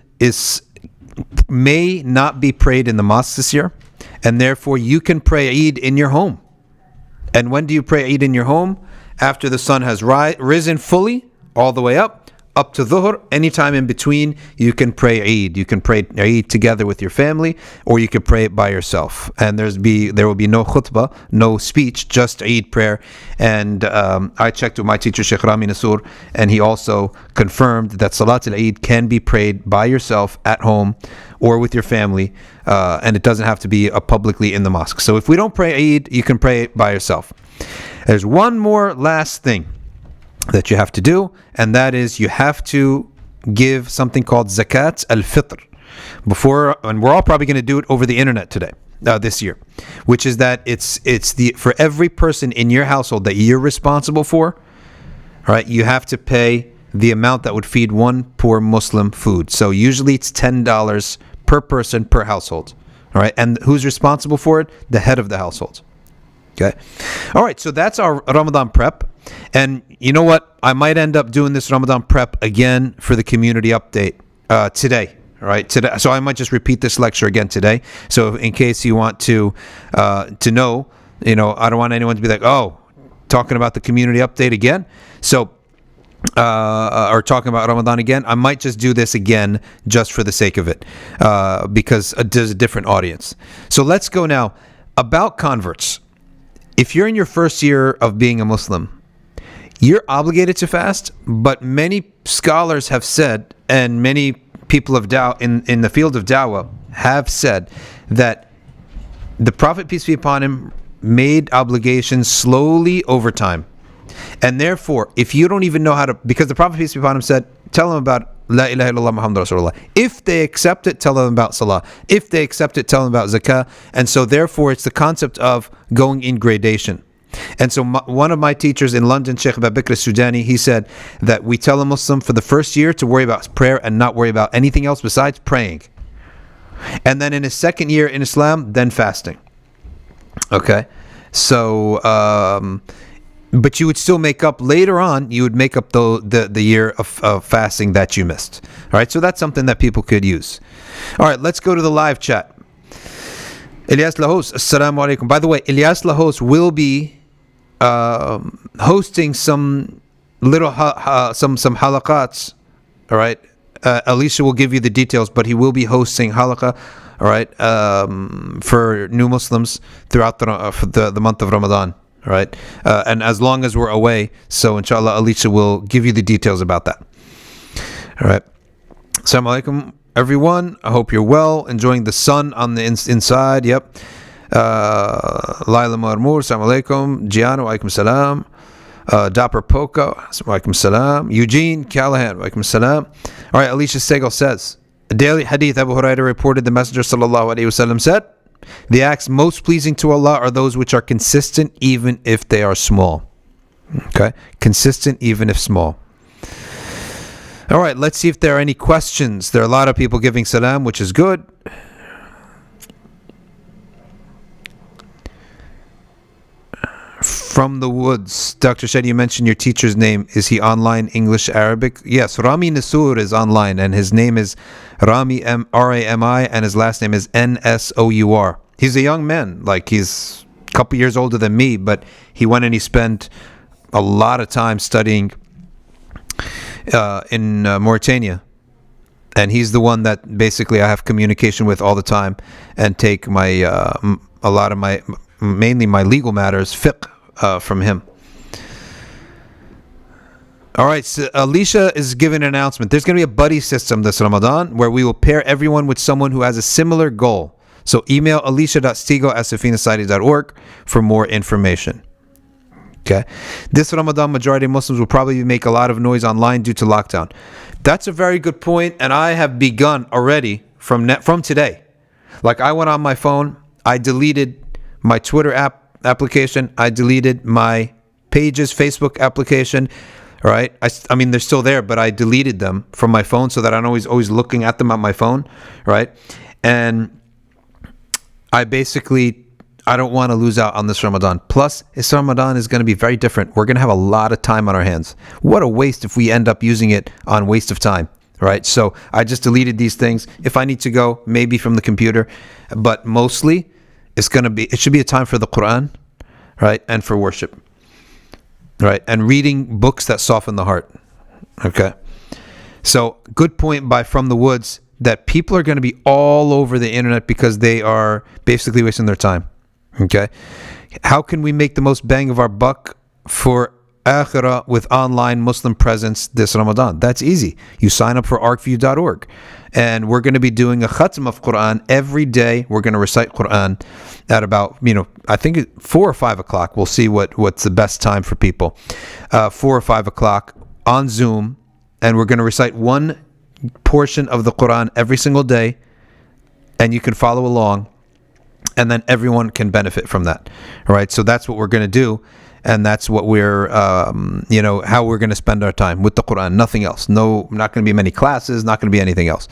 may not be prayed in the mosque this year, and therefore you can pray Eid in your home. And when do you pray Eid in your home? After the sun has risen fully, all the way up to Dhuhr. Anytime in between, you can pray Eid. You can pray Eid together with your family, or you can pray it by yourself. And there will be no khutbah, no speech, just Eid prayer. And I checked with my teacher, Sheikh Rami Nasur, and he also confirmed that Salat al-Eid can be prayed by yourself at home or with your family, and it doesn't have to be publicly in the mosque. So if we don't pray Eid, you can pray it by yourself. There's one more last thing that you have to do, and that is you have to give something called zakat al-fitr and we're all probably going to do it over the internet today, this year, which is that it's for every person in your household that you're responsible for, all right, you have to pay the amount that would feed one poor Muslim food. So usually it's $10 per person per household, all right, and who's responsible for it? The head of the household. Okay. All right. So that's our Ramadan prep. And you know what? I might end up doing this Ramadan prep again for the community update today. All right. Today. So I might just repeat this lecture again today. So in case you want to know, I don't want anyone to be like, oh, talking about the community update again. So, or talking about Ramadan again. I might just do this again just for the sake of it, because there's a different audience. So let's go now about converts. If you're in your first year of being a Muslim, you're obligated to fast, but many scholars have said, and many people of in the field of dawah have said, that the Prophet, peace be upon him, made obligations slowly over time. And therefore, if you don't even know how to, because the Prophet, peace be upon him, said, tell them about La ilaha illallah Muhammad Rasulullah. If they accept it, tell them about Salah. If they accept it, tell them about Zakah. And so therefore, it's the concept of going in gradation. And so one of my teachers in London, Sheikh Babakr Sudani, he said that we tell a Muslim for the first year to worry about prayer and not worry about anything else besides praying. And then in his second year in Islam, then fasting. Okay? So, but you would still make up later on. You would make up the year of fasting that you missed. All right, so that's something that people could use. All right, let's go to the live chat. Ilyas Lahos, assalamu alaikum. By the way, Ilyas Lahos will be hosting some little some halaqats. All right, Alicia will give you the details, but he will be hosting halaqa. All right, for new Muslims throughout the month of Ramadan. All right. And as long as we're away, so inshallah, Alicia will give you the details about that. All right. Assalamu alaikum, everyone. I hope you're well, enjoying the sun on the inside. Yep. Laila Marmur, assalamu alaikum. Giano, alaikum salam. Dapper Poco, alaikum salam. Eugene Callahan, alaikum salam. All right, Alicia Segal says, a daily hadith, Abu Hurairah reported the Messenger sallallahu alaihi wasallam said, the acts most pleasing to Allah are those which are consistent even if they are small. Okay, consistent even if small. All right, let's see if there are any questions. There are a lot of people giving salam, which is good. From the Woods, Dr. Shed, you mentioned your teacher's name. Is he online, English, Arabic? Yes, Rami Nasur is online, and his name is Rami, R-A-M-I, and his last name is N-S-O-U-R. He's a young man, like he's a couple years older than me, but he went and he spent a lot of time studying in Mauritania. And he's the one that basically I have communication with all the time and take my a lot of my, mainly my legal matters, fiqh, from him. All right, so Alicia is giving an announcement. There's going to be a buddy system this Ramadan where we will pair everyone with someone who has a similar goal. So email alicia.stigo@safinasociety.org for more information. Okay. This Ramadan, majority of Muslims will probably make a lot of noise online due to lockdown. That's a very good point, and I have begun already from today. Like, I went on my phone, I deleted my Twitter application, I deleted my Pages Facebook application. All right, I mean they're still there, but I deleted them from my phone so that I'm always looking at them on my phone, right? And I don't want to lose out on this Ramadan. Plus, this Ramadan is going to be very different. We're going to have a lot of time on our hands. What a waste if we end up using it on waste of time, right? So I just deleted these things. If I need to go, maybe from the computer, but mostly it should be a time for the Quran, right? And for worship, right? And reading books that soften the heart, okay? So good point by From the Woods that people are going to be all over the internet because they are basically wasting their time. Okay, how can we make the most bang of our buck for akhirah with online Muslim presence this Ramadan? That's easy. You sign up for arcview.org, and we're going to be doing a khatm of Quran every day. We're going to recite Quran at about, I think 4 or 5 o'clock. We'll see what's the best time for people. 4 or 5 o'clock on Zoom, and we're going to recite one portion of the Quran every single day, and you can follow along. And then everyone can benefit from that. All right. So that's what we're going to do. And that's what we're, how we're going to spend our time with the Quran. Nothing else. No, not going to be many classes. Not going to be anything else.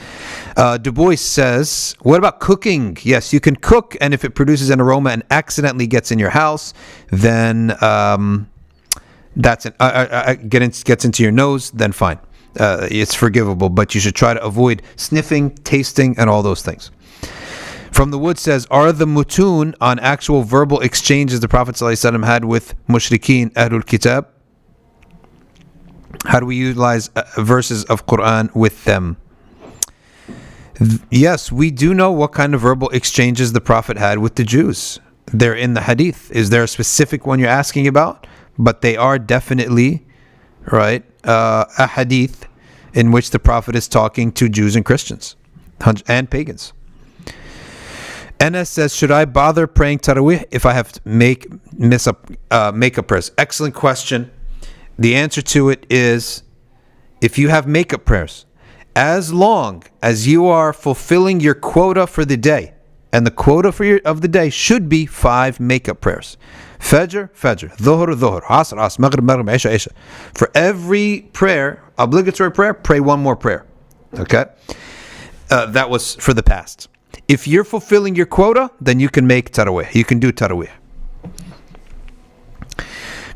Du Bois says, what about cooking? Yes, you can cook. And if it produces an aroma and accidentally gets in your house, then gets into your nose, then fine. It's forgivable. But you should try to avoid sniffing, tasting, and all those things. From the Wood says, are the mutun on actual verbal exchanges the Prophet ﷺ had with mushrikeen Ahlul Kitab? How do we utilize verses of Quran with them? Yes, we do know what kind of verbal exchanges the Prophet had with the Jews. They're in the hadith. Is there a specific one you're asking about? But they are definitely, right, a hadith in which the Prophet is talking to Jews and Christians and pagans. NS says, should I bother praying Taraweeh if I have to make makeup prayers? Excellent question. The answer to it is, if you have makeup prayers, as long as you are fulfilling your quota for the day, and the quota of the day should be 5 makeup prayers. Fajr, Dhuhr, Asr, Maghrib, Isha. For every prayer, obligatory prayer, pray one more prayer. Okay? That was for the past. If you're fulfilling your quota, then you can make Taraweeh. You can do Taraweeh.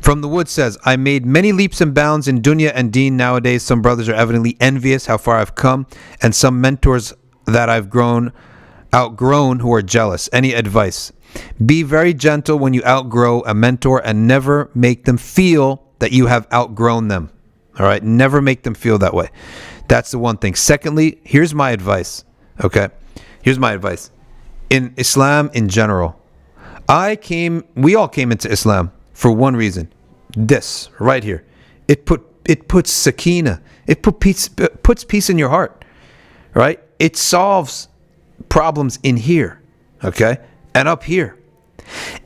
From the Wood says, I made many leaps and bounds in dunya and deen. Nowadays, some brothers are evidently envious how far I've come, and some mentors that I've outgrown who are jealous. Any advice? Be very gentle when you outgrow a mentor and never make them feel that you have outgrown them. All right? Never make them feel that way. That's the one thing. Secondly, here's my advice. Okay? Here's my advice. In Islam in general, we all came into Islam for one reason. This right here. It puts sakina. It puts peace in your heart. Right? It solves problems in here. Okay? And up here.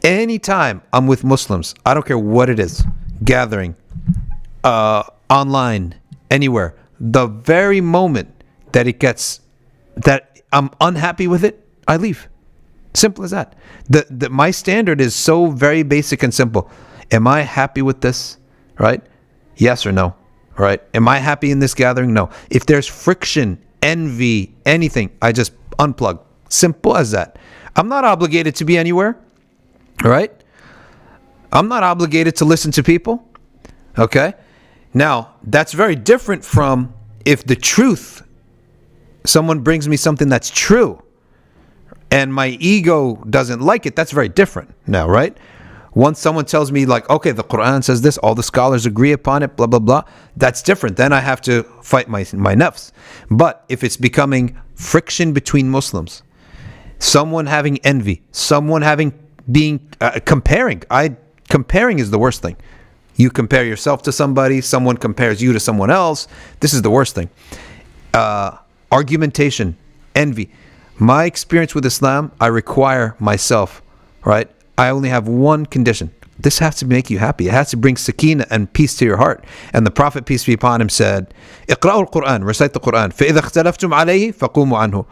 Anytime I'm with Muslims, I don't care what it is, gathering, online, anywhere, the very moment that I'm unhappy with it, I leave. Simple as that. My standard is so very basic and simple. Am I happy with this? Right? Yes or no? Right? Am I happy in this gathering? No. If there's friction, envy, anything, I just unplug. Simple as that. I'm not obligated to be anywhere. Right? I'm not obligated to listen to people. Okay? Now, that's very different from if the truth, someone brings me something that's true, and my ego doesn't like it, that's very different now, right? Once someone tells me like, okay, the Quran says this, all the scholars agree upon it, blah, blah, blah, that's different. Then I have to fight my nafs. But if it's becoming friction between Muslims, someone having envy, someone comparing is the worst thing. You compare yourself to somebody, someone compares you to someone else. This is the worst thing. Argumentation, envy. My experience with Islam, I require myself, right? I only have one condition. This has to make you happy. It has to bring sakina and peace to your heart. And the Prophet, peace be upon him, said, اقرأوا القرآن, recite the Quran. فإذا اختلفتم عليه فقوموا عنه.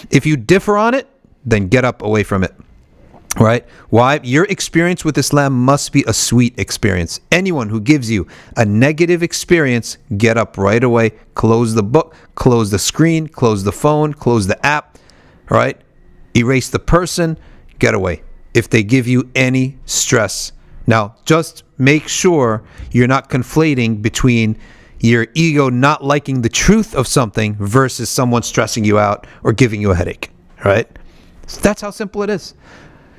If you differ on it, then get up away from it. Right? Why? Your experience with Islam must be a sweet experience. Anyone who gives you a negative experience, get up right away, close the book, close the screen, close the phone, close the app, right? Erase the person, get away. If they give you any stress. Now, just make sure you're not conflating between your ego not liking the truth of something versus someone stressing you out or giving you a headache, right? So that's how simple it is.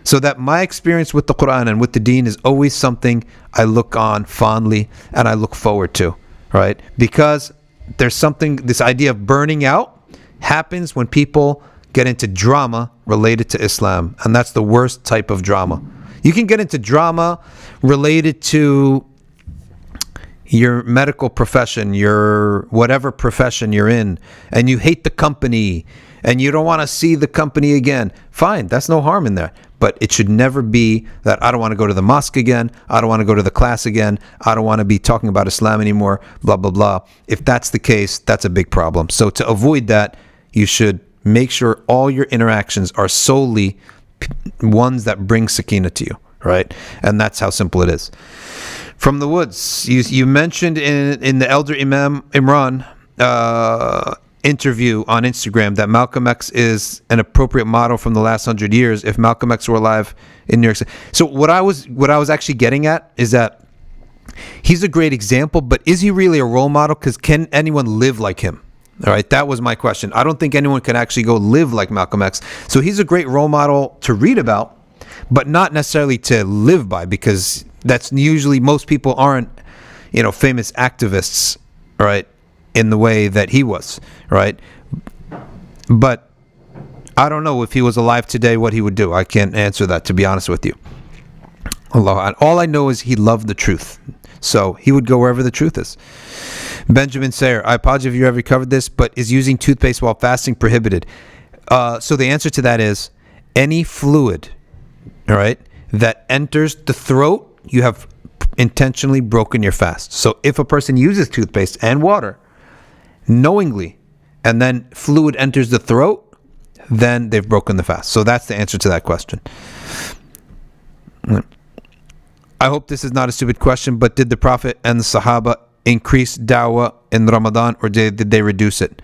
So that my experience with the Quran and with the Deen is always something I look on fondly and I look forward to, right? Because there's something, this idea of burning out happens when people get into drama related to Islam. And that's the worst type of drama. You can get into drama related to your medical profession, your whatever profession you're in, and you hate the company and you don't want to see the company again. Fine, that's no harm in there. But it should never be that I don't want to go to the mosque again, I don't want to go to the class again, I don't want to be talking about Islam anymore, blah, blah, blah. If that's the case, that's a big problem. So to avoid that, you should make sure all your interactions are solely ones that bring sakina to you, right? And that's how simple it is. From the woods, you mentioned in the Elder Imam Imran interview on Instagram that Malcolm X is an appropriate model from the last 100 years if Malcolm X were alive in New York City. So what I was actually getting at is that he's a great example, but is he really a role model? Because can anyone live like him? All right, that was my question. I don't think anyone can actually go live like Malcolm X. So he's a great role model to read about, but not necessarily to live by, because that's usually, most people aren't, famous activists, right, in the way that he was, right? But I don't know if he was alive today what he would do. I can't answer that, to be honest with you. Allah. All I know is he loved the truth. So he would go wherever the truth is. Benjamin Sayer, I apologize if you ever covered this, but is using toothpaste while fasting prohibited? So the answer to that is any fluid, all right, that enters the throat, you have intentionally broken your fast. So if a person uses toothpaste and water knowingly, and then fluid enters the throat, then they've broken the fast. So that's the answer to that question. I hope this is not a stupid question, but did the Prophet and the Sahaba increase dawah in Ramadan, or did they reduce it?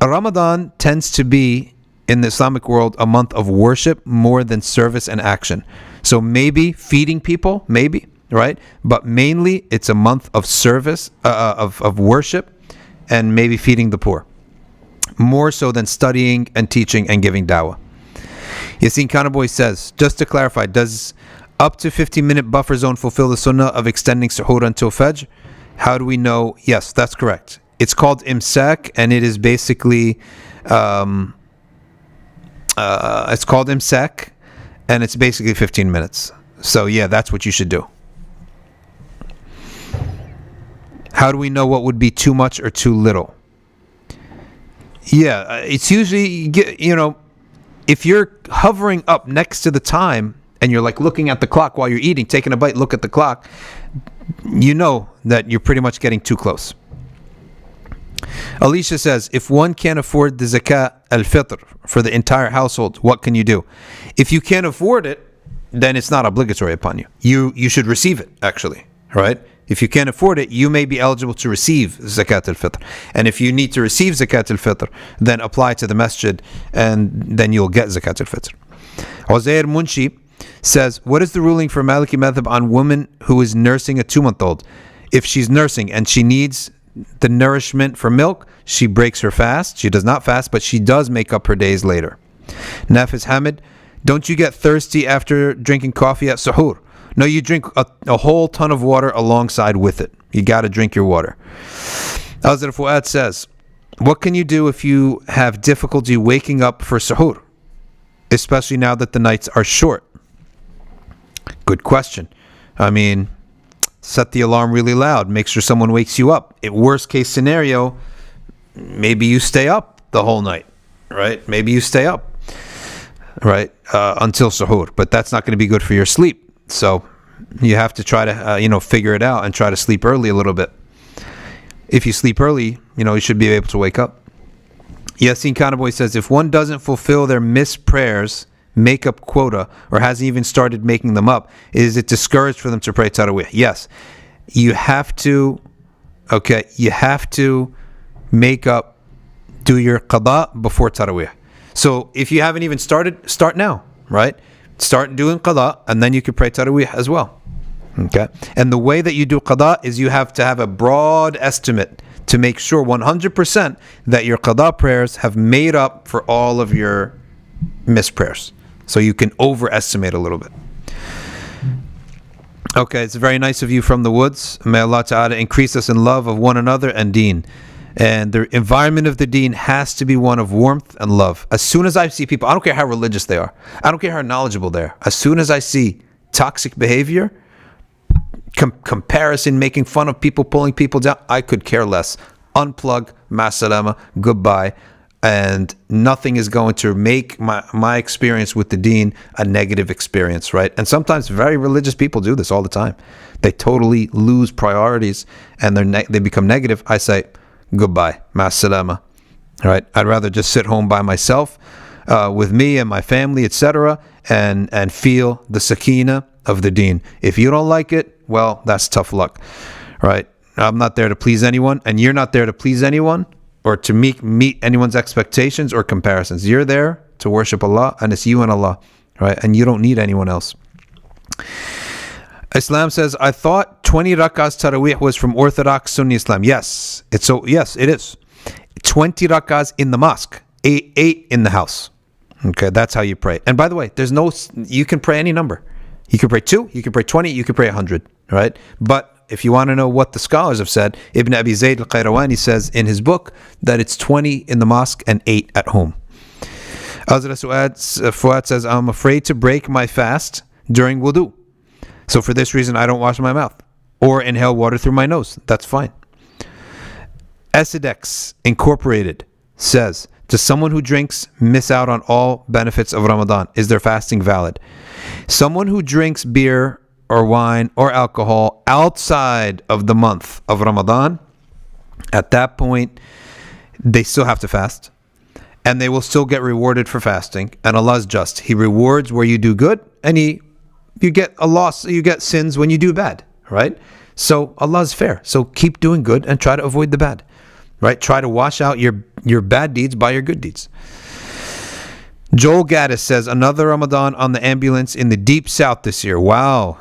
Ramadan tends to be, in the Islamic world, a month of worship more than service and action. So maybe feeding people, maybe, right? But mainly it's a month of service, of worship, and maybe feeding the poor. More so than studying and teaching and giving dawah. Yassine Kanaboy says, just to clarify, does up to 15-minute buffer zone fulfill the sunnah of extending suhoor until Fajr? How do we know? Yes, that's correct. It's called imsak, and it is basically, it's called imsak, and it's basically 15 minutes. So yeah, that's what you should do. How do we know what would be too much or too little? Yeah, it's usually, if you're hovering up next to the time and you're like looking at the clock while you're eating, taking a bite, look at the clock, you know that you're pretty much getting too close. Alicia says, if one can't afford the zakat al-fitr for the entire household, what can you do? If you can't afford it, then it's not obligatory upon you. You should receive it, actually, right? If you can't afford it, you may be eligible to receive zakat al-fitr. And if you need to receive zakat al-fitr, then apply to the masjid and then you'll get zakat al-fitr. Uzair Munshi says, what is the ruling for Maliki madhab on woman who is nursing a 2-month-old? If she's nursing and she needs the nourishment for milk, she breaks her fast. She does not fast, but she does make up her days later. Nafis Hamid, don't you get thirsty after drinking coffee at suhoor? No, you drink a whole ton of water alongside with it. You got to drink your water. Azra Fuad says, what can you do if you have difficulty waking up for suhoor, especially now that the nights are short? Good question. I mean, set the alarm really loud. Make sure someone wakes you up. At worst case scenario, maybe you stay up the whole night, right? Maybe you stay up, right, until suhoor. But that's not going to be good for your sleep. So you have to try to, figure it out and try to sleep early a little bit. If you sleep early, you should be able to wake up. Yasin Kanaboy says, if one doesn't fulfill their missed prayers makeup quota or hasn't even started making them up, is it discouraged for them to pray Taraweeh? Yes. You have to make up, do your qada before Taraweeh. So if you haven't even started, start now, right? Start doing qada and then you can pray Taraweeh as well. Okay? And the way that you do qada is you have to have a broad estimate to make sure 100% that your qada prayers have made up for all of your missed prayers. So you can overestimate a little bit. Okay, it's very nice of you from the woods. May Allah Ta'ala increase us in love of one another and deen. And the environment of the deen has to be one of warmth and love. As soon as I see people, I don't care how religious they are, I don't care how knowledgeable they are, as soon as I see toxic behavior, comparison, making fun of people, pulling people down, I could care less. Unplug, masalama, goodbye. And nothing is going to make my experience with the deen a negative experience, right? And sometimes very religious people do this all the time. They totally lose priorities and they become negative. I say, goodbye, ma'as-salama, right? I'd rather just sit home by myself with me and my family, etc., and feel the sakina of the deen. If you don't like it, well, that's tough luck, right? I'm not there to please anyone, and you're not there to please anyone or to meet anyone's expectations or comparisons. You're there to worship Allah, and it's you and Allah, right? And you don't need anyone else. Islam says, I thought 20 rakahs Taraweeh was from Orthodox Sunni Islam. Yes, it is. 20 rakahs in the mosque, 8 in the house. Okay, that's how you pray. And by the way, you can pray any number. You can pray 2, you can pray 20, you can pray 100, right? But if you want to know what the scholars have said, Ibn Abi Zayd al-Qayrawani says in his book that it's 20 in the mosque and 8 at home. Azra Fuad says, I'm afraid to break my fast during wudu. So for this reason, I don't wash my mouth or inhale water through my nose. That's fine. Esidex Incorporated says, does someone who drinks miss out on all benefits of Ramadan? Is their fasting valid? Someone who drinks beer or wine or alcohol outside of the month of Ramadan, at that point, they still have to fast. And they will still get rewarded for fasting. And Allah is just. He rewards where you do good, and you get a loss, you get sins when you do bad, right? So Allah is fair. So keep doing good and try to avoid the bad, right? Try to wash out your bad deeds by your good deeds. Joel Gaddis says, another Ramadan on the ambulance in the deep south this year. Wow.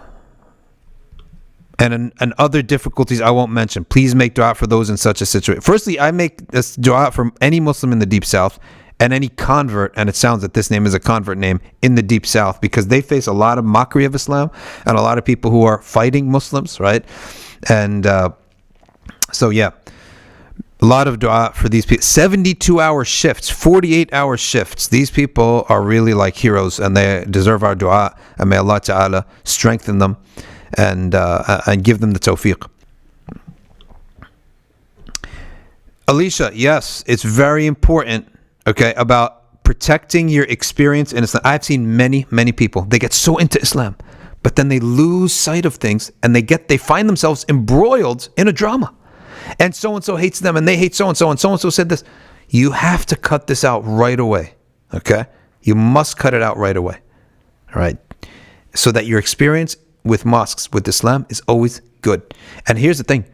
And other difficulties I won't mention. Please make dua for those in such a situation. Firstly, I make this dua for any Muslim in the deep south and any convert, and it sounds that this name is a convert name, in the deep south, because they face a lot of mockery of Islam and a lot of people who are fighting Muslims, right? And so yeah, A lot of dua for these people. 72-hour shifts, 48-hour shifts. These people are really like heroes, and they deserve our dua. And may Allah Ta'ala strengthen them and give them the tawfiq. Alicia, yes, it's very important, okay, about protecting your experience in Islam. I've seen many, many people, they get so into Islam, but then they lose sight of things, and they find themselves embroiled in a drama. And so-and-so hates them, and they hate so-and-so, and so-and-so said this. You have to cut this out right away, okay? You must cut it out right away, all right? So that your experience with mosques, with Islam, is always good. And here's the thing.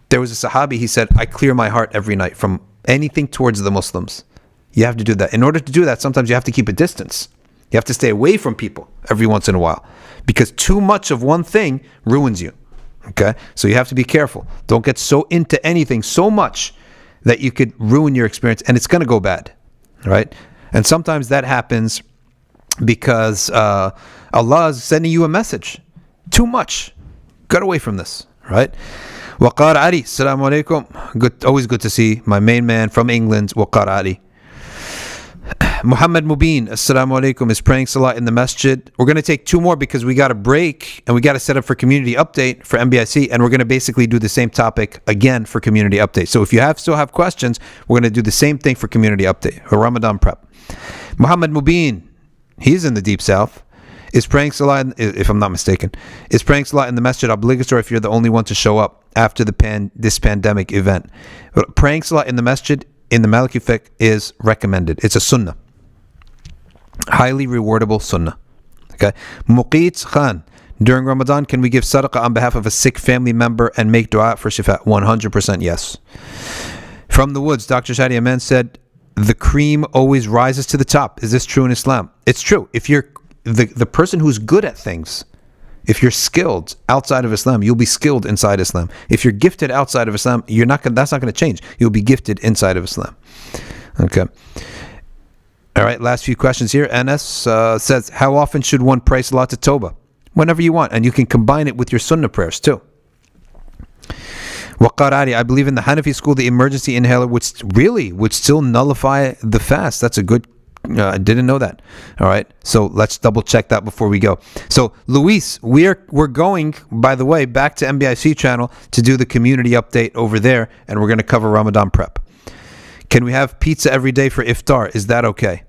There was a Sahabi, he said, I clear my heart every night from anything towards the Muslims. You have to do that. In order to do that, sometimes you have to keep a distance. You have to stay away from people every once in a while, because too much of one thing ruins you. Okay, so you have to be careful. Don't get so into anything so much that you could ruin your experience, and it's going to go bad, right? And sometimes that happens because Allah is sending you a message. Too much. Get away from this, right? Waqar Ali, assalamu alaikum. Good, always good to see my main man from England, Waqar Ali. Muhammad Mubin, assalamu alaikum, is praying salah in the masjid. We're going to take two more because we got a break and we got to set up for community update for MBIC, and we're going to basically do the same topic again for community update. So if you still have questions, we're going to do the same thing for community update or Ramadan Prep. Muhammad Mubin, he's in the deep south, is praying salah, if I'm not mistaken, is praying salah in the masjid obligatory if you're the only one to show up after this pandemic event. But praying salah in the masjid in the Maliki fiqh is recommended. It's a sunnah. Highly rewardable sunnah. Okay. Muqit Khan, during Ramadan, can we give sadaqah on behalf of a sick family member and make dua for shifa? 100% yes. From the woods, Dr. Shadi Aman said, the cream always rises to the top. Is this true in Islam? It's true. If you're the person who's good at things, if you're skilled outside of Islam, you'll be skilled inside Islam. If you're gifted outside of Islam, that's not going to change. You'll be gifted inside of Islam. Okay. All right, last few questions here. Anas says, how often should one pray Salat at-Tawbah? Whenever you want, and you can combine it with your sunnah prayers too. Waqar Ali, I believe in the Hanafi school, the emergency inhaler would still nullify the fast. That's a good I didn't know that. All right, so let's double check that before we go. So Luis, we're going, by the way, back to MBIC channel to do the community update over there, and we're going to cover Ramadan Prep. Can we have pizza every day for iftar? Is that okay?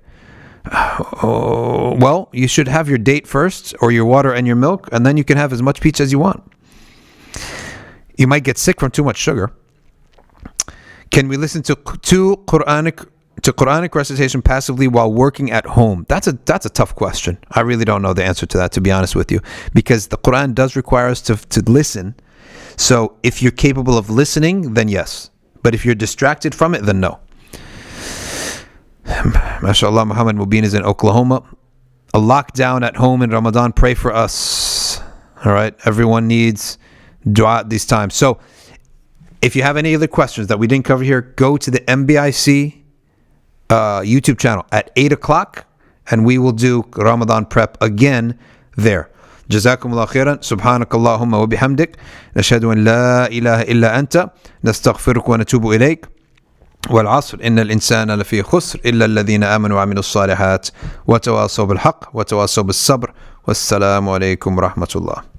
Well, you should have your date first, or your water and your milk, and then you can have as much pizza as you want. You might get sick from too much sugar. Can we listen to Quranic recitation passively while working at home? That's a tough question. I really don't know the answer to that, to be honest with you, because the Quran does require us to listen. So if you're capable of listening, then yes. But if you're distracted from it, then no. MashaAllah, Muhammad Mubin is in Oklahoma. A lockdown at home in Ramadan. Pray for us. All right. Everyone needs dua at these times. So if you have any other questions that we didn't cover here, go to the MBIC YouTube channel at 8 o'clock, and we will do Ramadan Prep again there. جزاكم الله خيرا. سبحانك اللهم وبحمدك نشهد أن لا إله إلا أنت نستغفرك ونتوب إليك والعصر إن الإنسان لفي خسر إلا الذين آمنوا وعملوا الصالحات وتواصوا بالحق وتواصوا بالصبر والسلام عليكم ورحمة الله.